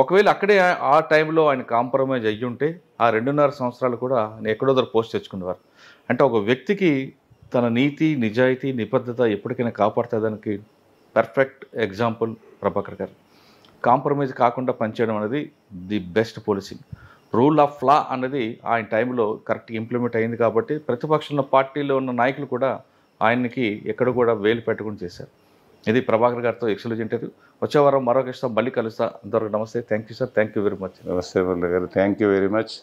B: ఒకవేళ అక్కడే ఆ టైంలో ఆయన కాంప్రమైజ్ అయ్యి ఉంటే ఆ 2.5 సంవత్సరాలు కూడా ఆయన ఎక్కడో దగ్గర పోస్ట్ తెచ్చుకునేవారు. అంటే ఒక వ్యక్తికి తన నీతి, నిజాయితీ, నిబద్ధత ఎప్పటికైనా కాపాడుతుందానికి పర్ఫెక్ట్ ఎగ్జాంపుల్ ప్రభాకర్ గారు. కాంప్రమైజ్ కాకుండా పనిచేయడం అనేది the best policing. Rule of law అనేది ఆయన టైంలో కరెక్ట్గా ఇంప్లిమెంట్ అయింది కాబట్టి ప్రతిపక్షంలో పార్టీలో ఉన్న నాయకులు కూడా ఆయనకి ఎక్కడ కూడా వేలు పెట్టకుండా చేశారు. ఇది ప్రభాకర్ గారితో ఎక్స్క్లూజివ్ ఇంటర్వ్యూ. వచ్చే వారం మరొక మళ్ళీ కలుస్తా. అంతవరకు నమస్తే. Thank you sir. Thank you very much.
C: నమస్తే గారు. Thank you very much.